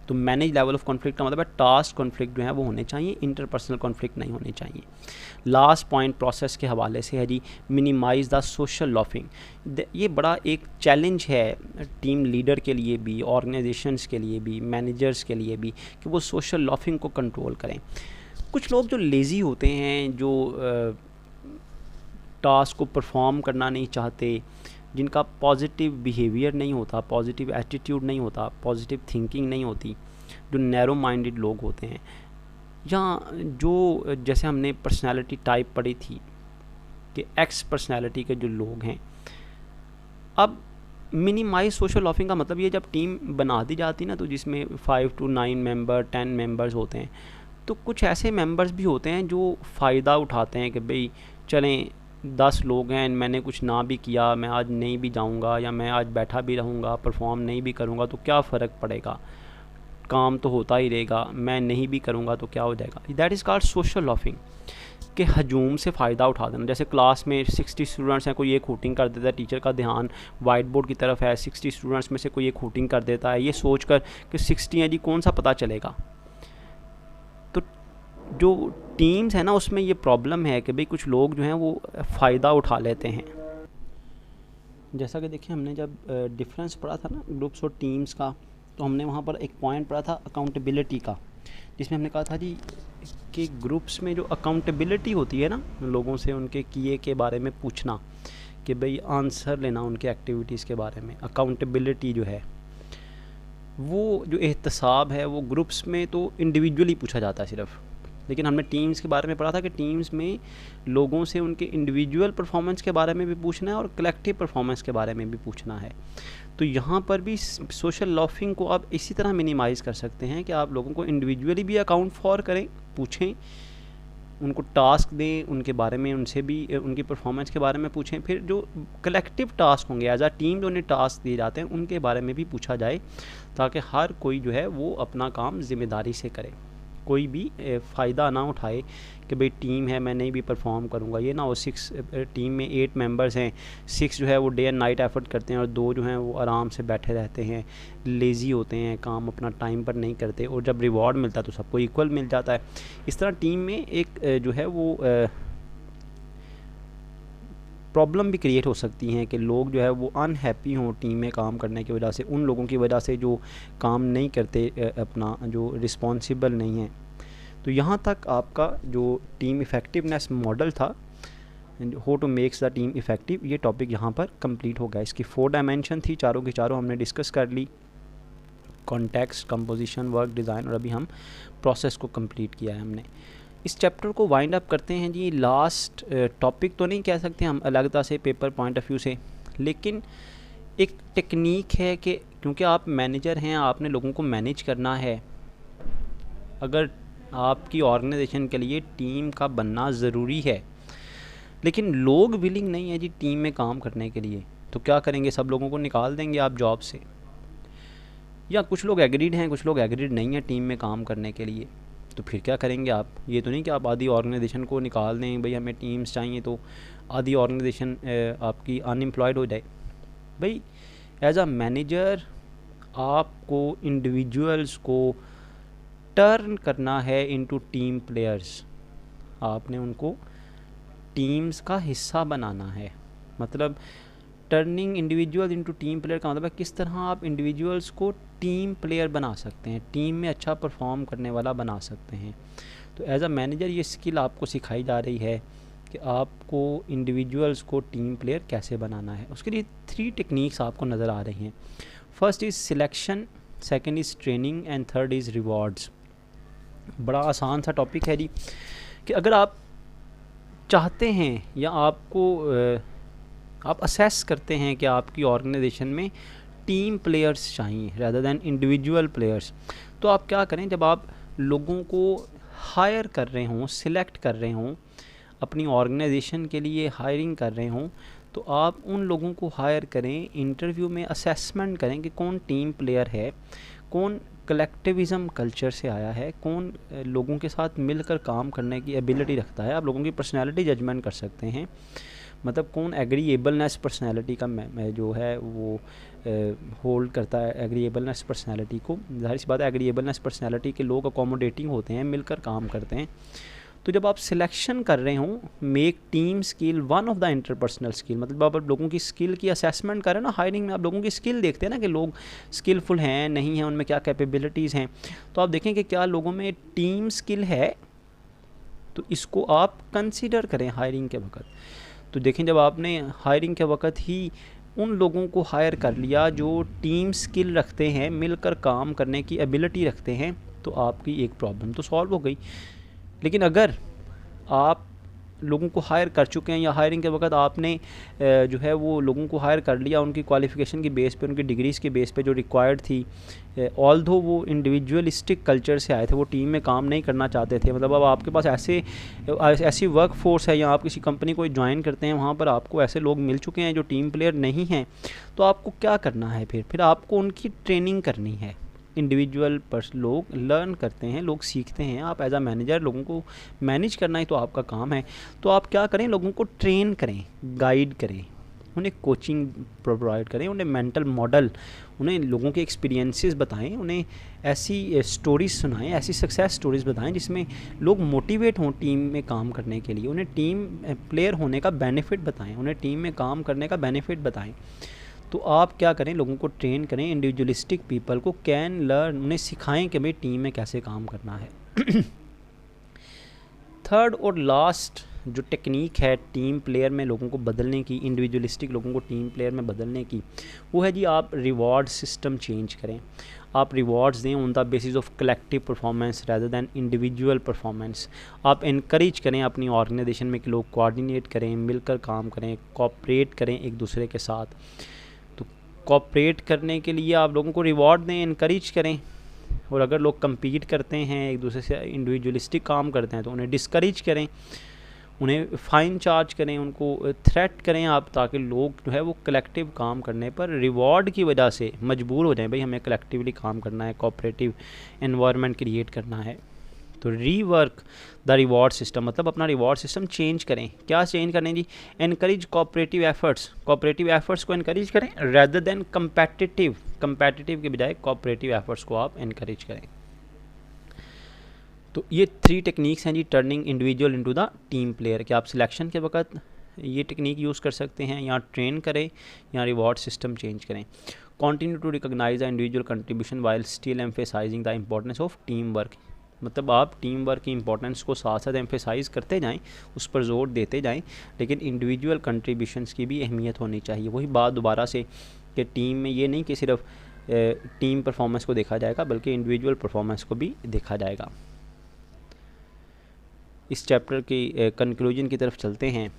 तो मैनेज लेवल ऑफ कॉन्फ्लिक्ट का मतलब है टास्क कॉन्फ्लिक्ट जो है वो होने चाहिए, इंटरपर्सनल कॉन्फ्लिक्ट नहीं होने चाहिए। लास्ट पॉइंट प्रोसेस के हवाले से है जी, मिनिमाइज़ द सोशल लॉफिंग। ये बड़ा एक चैलेंज है टीम लीडर के लिए भी, ऑर्गेनाइजेशंस के लिए भी, मैनेजर्स के लिए भी, कि वो सोशल लॉफिंग को कंट्रोल करें। कुछ लोग जो लेज़ी होते हैं, जो टास्क को परफॉर्म करना नहीं चाहते, जिनका पॉजिटिव बिहेवियर नहीं होता, पॉजिटिव एटीट्यूड नहीं होता, पॉजिटिव थिंकिंग नहीं होती, जो नैरो माइंडेड लोग होते हैं, या जो जैसे हमने पर्सनालिटी टाइप पढ़ी थी कि एक्स पर्सनालिटी के जो लोग हैं। अब मिनिमाइज सोशल लॉफिंग का मतलब ये, जब टीम बना दी जाती ना, तो जिसमें 5 to 9 मेंबर 10 मेंबर्स होते हैं, तो कुछ ऐसे मेंबर्स भी होते हैं जो फ़ायदा उठाते हैं कि भाई चलें 10 लोग हैं, मैंने कुछ ना भी किया, मैं आज नहीं भी जाऊंगा, या मैं आज बैठा भी रहूंगा, परफॉर्म नहीं भी करूंगा तो क्या फ़र्क पड़ेगा, काम तो होता ही रहेगा, मैं नहीं भी करूंगा तो क्या हो जाएगा। That is called social laughing, के हजूम से फ़ायदा उठा देना। जैसे क्लास में 60 स्टूडेंट्स हैं, कोई एक हूटिंग कर देता है, टीचर का ध्यान वाइट बोर्ड की तरफ है, 60 स्टूडेंट्स में से कोई एक हूटिंग कर देता है, ये सोच कर कि 60 हैं जी, कौन सा पता चलेगा। तो जो टीम्स है ना, उसमें ये प्रॉब्लम है कि भाई कुछ लोग जो हैं वो फ़ायदा उठा लेते हैं। जैसा कि देखिए, हमने जब डिफरेंस पढ़ा था ना ग्रुप्स और टीम्स का, तो हमने वहाँ पर एक पॉइंट पढ़ा था अकाउंटेबिलिटी का, जिसमें हमने कहा था जी कि ग्रुप्स में जो अकाउंटेबिलिटी होती है ना, लोगों से उनके किए के बारे में पूछना, कि भाई आंसर लेना उनके एक्टिविटीज़ के बारे में, अकाउंटेबिलिटी जो है वो जो एहतसाब है वो ग्रुप्स में तो इंडिविजुअली पूछा जाता है सिर्फ, लेकिन हमने टीम्स के बारे में पढ़ा था कि टीम्स में लोगों से उनके इंडिविजुअल परफॉर्मेंस के बारे में भी पूछना है और कलेक्टिव परफॉर्मेंस के बारे में भी पूछना है। तो यहाँ पर भी सोशल लॉफिंग को आप इसी तरह मिनिमाइज़ कर सकते हैं कि आप लोगों को इंडिविजुअली भी अकाउंट फॉर करें, पूछें, उनको टास्क दें, उनके बारे में उनसे भी उनकी परफॉर्मेंस के बारे में पूछें, फिर जो कलेक्टिव टास्क होंगे एज आ टीम जो उन्हें टास्क दिए जाते हैं उनके बारे में भी पूछा जाए, ताकि हर कोई जो है वो अपना काम ज़िम्मेदारी से करे, कोई भी फ़ायदा ना उठाए कि भाई टीम है मैं नहीं भी परफॉर्म करूँगा। ये ना हो 6 टीम में 8 मेंबर्स हैं, 6 जो है वो डे एंड नाइट एफर्ट करते हैं और 2 जो हैं वो आराम से बैठे रहते हैं, लेज़ी होते हैं, काम अपना टाइम पर नहीं करते, और जब रिवॉर्ड मिलता है तो सबको इक्वल मिल जाता है। इस तरह टीम में एक जो है वो प्रॉब्लम भी क्रिएट हो सकती हैं कि लोग जो है वो अनहैप्पी हों टीम में काम करने की वजह से, उन लोगों की वजह से जो काम नहीं करते, अपना जो रिस्पॉन्सिबल नहीं है। तो यहाँ तक आपका जो टीम इफ़ेक्टिवनेस मॉडल था, how to makes the team effective, ये टॉपिक यहाँ पर कंप्लीट हो गया। इसकी 4 डायमेंशन थी, चारों की चारों हमने डिस्कस कर ली, कॉन्टेक्स्ट, कंपोजिशन, वर्क, डिज़ाइन, और अभी हम प्रोसेस को कंप्लीट किया है हमने। इस चैप्टर को वाइंड अप करते हैं जी। लास्ट टॉपिक तो नहीं कह सकते हम अलगता से पेपर पॉइंट ऑफ व्यू से, लेकिन एक टेक्निक है कि क्योंकि आप मैनेजर हैं, आपने लोगों को मैनेज करना है, अगर आपकी ऑर्गेनाइजेशन के लिए टीम का बनना ज़रूरी है, लेकिन लोग विलिंग नहीं है जी टीम में काम करने के लिए, तो क्या करेंगे, सब लोगों को निकाल देंगे आप जॉब से, या कुछ लोग एग्रीड हैं, कुछ लोग एग्रीड नहीं हैं टीम में काम करने के लिए, तो फिर क्या करेंगे आप। ये तो नहीं कि आप आधी ऑर्गेनाइजेशन को निकाल दें, भाई हमें टीम्स चाहिए, तो आधी ऑर्गेनाइजेशन आपकी अनएम्प्लॉयड हो जाए। भाई एज अ मैनेजर आपको इंडिविजुअल्स को टर्न करना है इनटू टीम प्लेयर्स, आपने उनको टीम्स का हिस्सा बनाना है। मतलब turning individual into team player का मतलब है किस तरह आप इंडिविजुअल्स को टीम प्लेयर बना सकते हैं, टीम में अच्छा परफॉर्म करने वाला बना सकते हैं। तो एज अ मैनेजर ये स्किल आपको सिखाई जा रही है कि आपको इंडिविजुअल्स को टीम प्लेयर कैसे बनाना है। उसके लिए 3 टेक्निक्स आपको नज़र आ रही हैं। First is selection, second is training, and third is rewards. बड़ा आसान सा टॉपिक है जी कि अगर आप चाहते हैं या आपको
आप असेस करते हैं कि आपकी ऑर्गेनाइजेशन में टीम प्लेयर्स चाहिए रादर दैन इंडिविजुअल प्लेयर्स। तो आप क्या करें, जब आप लोगों को हायर कर रहे हों, सिलेक्ट कर रहे हों, अपनी ऑर्गेनाइजेशन के लिए हायरिंग कर रहे हों, तो आप उन लोगों को हायर करें, इंटरव्यू में असेसमेंट करें कि कौन टीम प्लेयर है, कौन कलेक्टिविज़म कल्चर से आया है, कौन लोगों के साथ मिलकर काम करने की एबिलिटी रखता है। आप लोगों की पर्सनैलिटी जजमेंट कर सकते हैं, मतलब कौन एग्रीएबलनेस पर्सनैलिटी का जो है वो होल्ड करता है एग्रीएबलनेस पर्सनैलिटी को। ज़ाहिर सी बात है एग्रीएबलनेस पर्सनैलिटी के लोग अकोमोडेटिंग होते हैं, मिलकर काम करते हैं। तो जब आप सिलेक्शन कर रहे हों, make team skill one of the interpersonal skill, मतलब आप लोगों की स्किल की असेसमेंट करें ना, हायरिंग में आप लोगों की स्किल देखते हैं ना कि लोग स्किलफुल हैं नहीं हैं, उनमें क्या कैपेबिलिटीज़ हैं। तो आप देखें कि क्या लोगों में टीम स्किल है, तो इसको आप कंसीडर करें हायरिंग के वक्त। तो देखें जब आपने हायरिंग के वक्त ही उन लोगों को हायर कर लिया जो टीम स्किल रखते हैं, मिलकर काम करने की एबिलिटी रखते हैं, तो आपकी एक प्रॉब्लम तो सॉल्व हो गई। लेकिन अगर आप लोगों को हायर कर चुके हैं या हायरिंग के वक्त आपने जो है वो लोगों को हायर कर लिया उनकी क्वालिफ़िकेशन की बेस पे, उनकी डिग्रीज़ के बेस पे जो रिक्वायर्ड थी, ऑल्दो वो इंडिविजुअलिस्टिक कल्चर से आए थे, वो टीम में काम नहीं करना चाहते थे, मतलब अब आपके पास ऐसी वर्क फोर्स है या आप किसी कंपनी को ज्वाइन करते हैं, वहाँ पर आपको ऐसे लोग मिल चुके हैं जो टीम प्लेयर नहीं हैं, तो आपको क्या करना है फिर आपको उनकी ट्रेनिंग करनी है। इंडिविजुअल लोग लर्न करते हैं, लोग सीखते हैं, आप एज अ मैनेजर लोगों को मैनेज करना ही तो आपका काम है। तो आप क्या करें, लोगों को ट्रेन करें, गाइड करें, उन्हें कोचिंग प्रोवाइड करें, उन्हें मेंटल मॉडल, उन्हें लोगों के एक्सपीरियंसेस बताएं, उन्हें ऐसी स्टोरीज़ सुनाएं, ऐसी सक्सेस स्टोरीज़ बताएं जिसमें लोग मोटिवेट हों टीम में काम करने के लिए, उन्हें टीम प्लेयर होने का बेनिफिट बताएं, उन्हें टीम में काम करने का बेनिफिट बताएं। तो आप क्या करें, लोगों को ट्रेन करें, इंडिविजुअलिस्टिक पीपल को कैन लर्न, उन्हें सिखाएं कि भाई टीम में कैसे काम करना है। थर्ड और लास्ट जो टेक्निक है टीम प्लेयर में लोगों को बदलने की, इंडिविजुअलिस्टिक लोगों को टीम प्लेयर में बदलने की, वो है जी आप रिवॉर्ड सिस्टम चेंज करें। आप रिवॉर्ड्स दें on the basis of collective performance rather than individual performance. आप इनकरेज करें अपनी ऑर्गेनाइजेशन में कि लोग कोऑर्डिनेट करें, मिलकर काम करें, कोऑपरेट करें एक दूसरे के साथ। तो कोऑपरेट करने के लिए आप लोगों को रिवॉर्ड दें, इनकरेज करें, और अगर लोग कम्पीट करते हैं, एक दूसरे से इंडिविजुअलिस्टिक काम करते हैं, तो उन्हें डिस्करेज करें, उन्हें फ़ाइन चार्ज करें, उनको थ्रेट करें आप, ताकि लोग जो है वो कलेक्टिव काम करने पर रिवॉर्ड की वजह से मजबूर हो जाएं, भाई हमें कलेक्टिवली काम करना है, कोऑपरेटिव एनवायरनमेंट क्रिएट करना है। तो रीवर्क द रिवॉर्ड सिस्टम, मतलब अपना रिवॉर्ड सिस्टम चेंज करें। क्या चेंज करें जी, encourage cooperative efforts, cooperative efforts को एनकरेज करें रेदर देन कंपेटिटिव के बजाय कोऑपरेटिव एफर्ट्स को आप एनकरेज करें। तो ये 3 टेक्निक्स हैं जी turning individual into the team player, कि आप सिलेक्शन के वक्त ये टेक्निक यूज़ कर सकते हैं, या ट्रेन करें या रिवॉर्ड सिस्टम चेंज करें। Continue to recognise the individual contribution while still emphasising the importance of team work, मतलब आप टीम वर्क की इंपॉर्टेंस को साथ साथ एम्फेसाइज़ करते जाएं, उस पर जोर देते जाएं, लेकिन इंडिविजुअल कंट्रीब्यूशंस की भी अहमियत होनी चाहिए। वही बात दोबारा से कि टीम में ये नहीं कि सिर्फ टीम परफॉर्मेंस को देखा जाएगा, बल्कि इंडिविजुअल परफॉर्मेंस को भी देखा जाएगा। इस चैप्टर की कंक्लूजन की तरफ चलते हैं।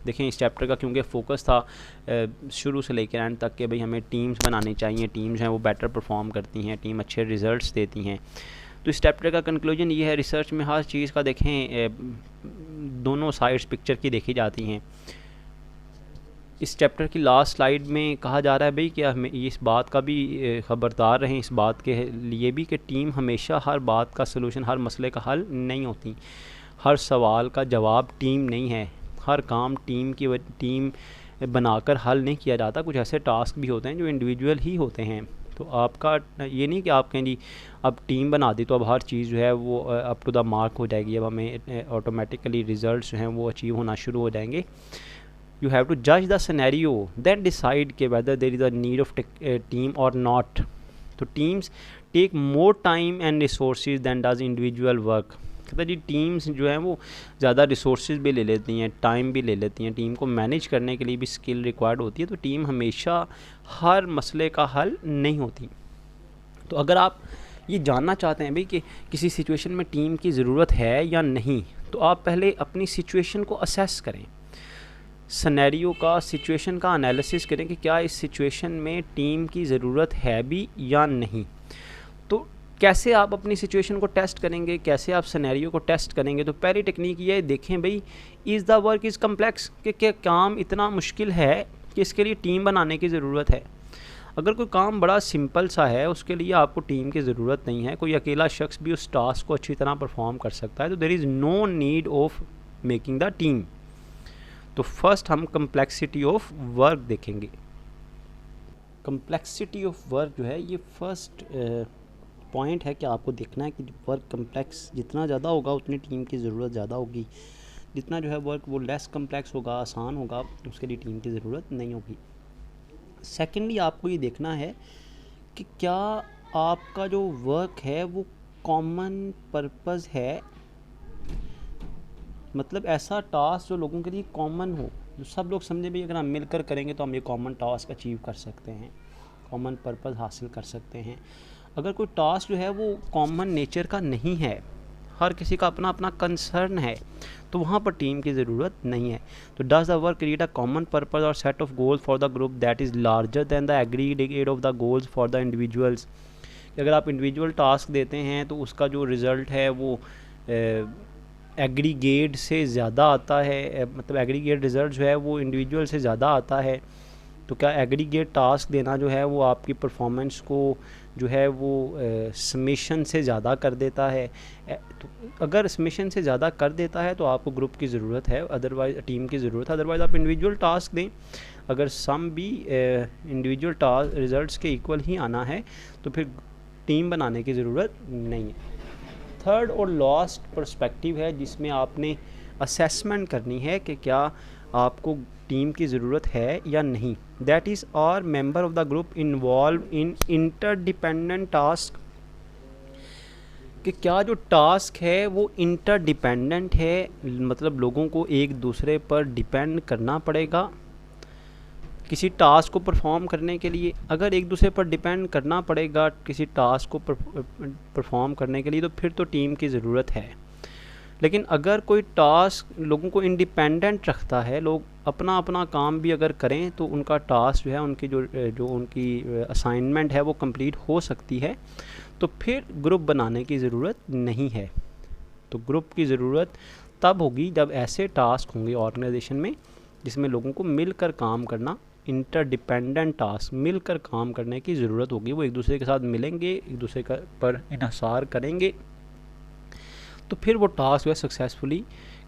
देखें इस चैप्टर का क्योंकि फोकस था शुरू से लेकर एंड तक कि भाई हमें टीम्स बनानी चाहिए, टीम्स हैं वो बेटर परफॉर्म करती हैं, टीम अच्छे रिजल्ट्स देती हैं। तो इस चैप्टर का कंक्लूजन ये है, रिसर्च में हर चीज़ का देखें दोनों साइड्स पिक्चर की देखी जाती हैं। इस चैप्टर की लास्ट स्लाइड में कहा जा रहा है भाई कि हमें इस बात का भी ख़बरदार रहें, इस बात के लिए भी कि टीम हमेशा हर बात का सलूशन, हर मसले का हल नहीं होती, हर सवाल का जवाब टीम नहीं है, हर काम टीम बनाकर हल नहीं किया जाता। कुछ ऐसे टास्क भी होते हैं जो इंडिविजुअल ही होते हैं। तो आपका ये नहीं कि आप कहें जी अब टीम बना दी तो अब हर चीज़ जो है वो अप टू द मार्क हो जाएगी, अब हमें ऑटोमेटिकली रिजल्ट्स जो हैं वो अचीव होना शुरू हो जाएंगे। यू हैव टू जज द सिनेरियो देन डिसाइड के whether there is a need of team और नॉट। तो teams take more time and resources than does individual work. कहता जी टीम्स जो हैं वो ज़्यादा रिसोर्सेज भी ले लेती हैं, टाइम भी ले लेती हैं, टीम को मैनेज करने के लिए भी स्किल रिक्वायर्ड होती है। तो टीम हमेशा हर मसले का हल नहीं होती। तो अगर आप ये जानना चाहते हैं भाई कि किसी सिचुएशन में टीम की ज़रूरत है या नहीं, तो आप पहले अपनी सिचुएशन को असेस करें। सिनेरियो का, सिचुएशन का एनालिसिस करें कि क्या इस सिचुएशन में टीम की ज़रूरत है भी या नहीं। तो कैसे आप अपनी सिचुएशन को टेस्ट करेंगे, कैसे आप सिनेरियो को टेस्ट करेंगे? तो पहली टेक्निक ये देखें भाई, is the work is complex, कि क्या काम इतना मुश्किल है कि इसके लिए टीम बनाने की ज़रूरत है। अगर कोई काम बड़ा सिंपल सा है, उसके लिए आपको टीम की ज़रूरत नहीं है, कोई अकेला शख्स भी उस टास्क को अच्छी तरह परफॉर्म कर सकता है, तो there is no need of making the team. तो फर्स्ट हम कम्प्लेक्सिटी ऑफ वर्क देखेंगे। कम्प्लेक्सिटी ऑफ वर्क जो है ये फर्स्ट पॉइंट है कि आपको देखना है कि वर्क कम्प्लेक्स जितना ज़्यादा होगा उतनी टीम की ज़रूरत ज़्यादा होगी, जितना जो है वर्क वो लेस कम्प्लेक्स होगा, आसान होगा, उसके लिए टीम की ज़रूरत नहीं होगी। सेकेंडली आपको ये देखना है कि क्या आपका जो वर्क है वो कॉमन पर्पस है, मतलब ऐसा टास्क जो लोगों के लिए कॉमन हो, जो सब लोग समझे भाई अगर हम मिलकर करेंगे तो हम ये कॉमन टास्क अचीव कर सकते हैं, कॉमन पर्पस हासिल कर सकते हैं। अगर कोई टास्क जो है वो कॉमन नेचर का नहीं है, हर किसी का अपना अपना कंसर्न है, तो वहाँ पर टीम की ज़रूरत नहीं है। तो does the work create a common purpose और set of goals for the group that is larger than the aggregate of the goals for the individuals. अगर आप इंडिविजुअल टास्क देते हैं तो उसका जो रिज़ल्ट है वो एग्रीगेट से ज़्यादा आता है, मतलब एग्रीगेट रिज़ल्ट जो है वो इंडिविजुअल से ज़्यादा आता है। तो क्या एग्रीगेट टास्क देना जो है वो आपकी परफॉर्मेंस को जो है वो समेशन से ज़्यादा कर देता है। तो अगर समेशन से ज़्यादा कर देता है तो आपको ग्रुप की ज़रूरत है, अदरवाइज़ टीम की ज़रूरत है। अदरवाइज़ आप इंडिविजुअल टास्क दें, अगर सम भी इंडिविजुअल टास्क रिज़ल्ट्स के इक्वल ही आना है तो फिर टीम बनाने की ज़रूरत नहीं है। थर्ड और लास्ट पर्सपेक्टिव है जिसमें आपने असेसमेंट करनी है कि क्या आपको टीम की ज़रूरत है या नहीं। That is are member of the group involve in interdependent task, कि क्या जो टास्क है वो इंटरडिपेंडेंट है, मतलब लोगों को एक दूसरे पर डिपेंड करना पड़ेगा किसी टास्क को परफॉर्म करने के लिए। अगर एक दूसरे पर डिपेंड करना पड़ेगा किसी टास्क को परफॉर्म करने के लिए तो फिर तो टीम की ज़रूरत है। लेकिन अगर कोई टास्क लोगों को इंडिपेंडेंट रखता है, लोग अपना अपना काम भी अगर करें तो उनका टास्क जो है, उनकी जो उनकी असाइनमेंट है वो कंप्लीट हो सकती है, तो फिर ग्रुप बनाने की ज़रूरत नहीं है। तो ग्रुप की ज़रूरत तब होगी जब ऐसे टास्क होंगे ऑर्गेनाइजेशन में जिसमें लोगों को मिलकर काम करना, इंटरडिपेंडेंट टास्क मिलकर काम करने की ज़रूरत होगी। वो एक दूसरे के साथ मिलेंगे, एक दूसरे पर इन्हिसार करेंगे, तो फिर वो टास्क जो है सक्सेसफुली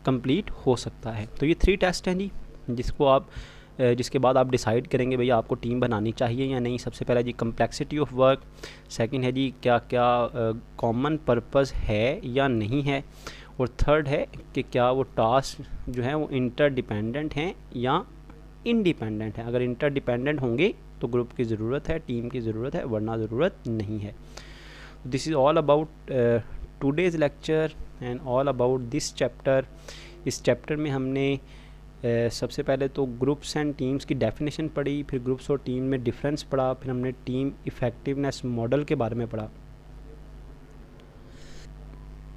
कंप्लीट हो सकता है। तो ये 3 टेस्ट हैं जी, जिसके बाद आप डिसाइड करेंगे भैया आपको टीम बनानी चाहिए या नहीं। सबसे पहला जी कम्प्लेक्सिटी ऑफ वर्क, सेकंड है जी क्या क्या कॉमन पर्पस है या नहीं है, और थर्ड है कि क्या वो टास्क जो है वो इंटरडिपेंडेंट हैं या इंडिपेंडेंट हैं। अगर इंटरडिपेंडेंट होंगे तो ग्रुप की ज़रूरत है, टीम की ज़रूरत है, वरना ज़रूरत नहीं है। This is all about today's lecture and all about this chapter. इस चैप्टर में हमने सबसे पहले तो ग्रुप्स एंड टीम्स की डेफिनेशन पढ़ी, फिर ग्रुप्स और टीम में डिफरेंस पढ़ा, फिर हमने टीम इफ़ेक्टिवनेस मॉडल के बारे में पढ़ा,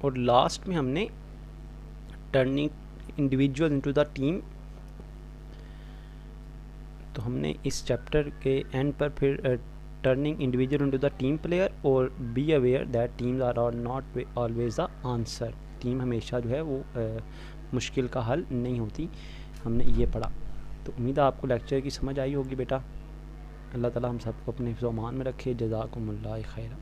और लास्ट में हमने turning individual into the team. तो हमने इस चैप्टर के एंड पर फिर turning individual into the team player और be aware that teams are not always the answer. Team हमेशा जो है वो मुश्किल का हल नहीं होती, हमने ये पढ़ा। तो उम्मीद है आपको लेक्चर की समझ आई होगी बेटा। अल्लाह ताला हम सबको अपने हिफ्ज़-ओ-अमान में रखे। जज़ाकुमुल्लाह खैरा।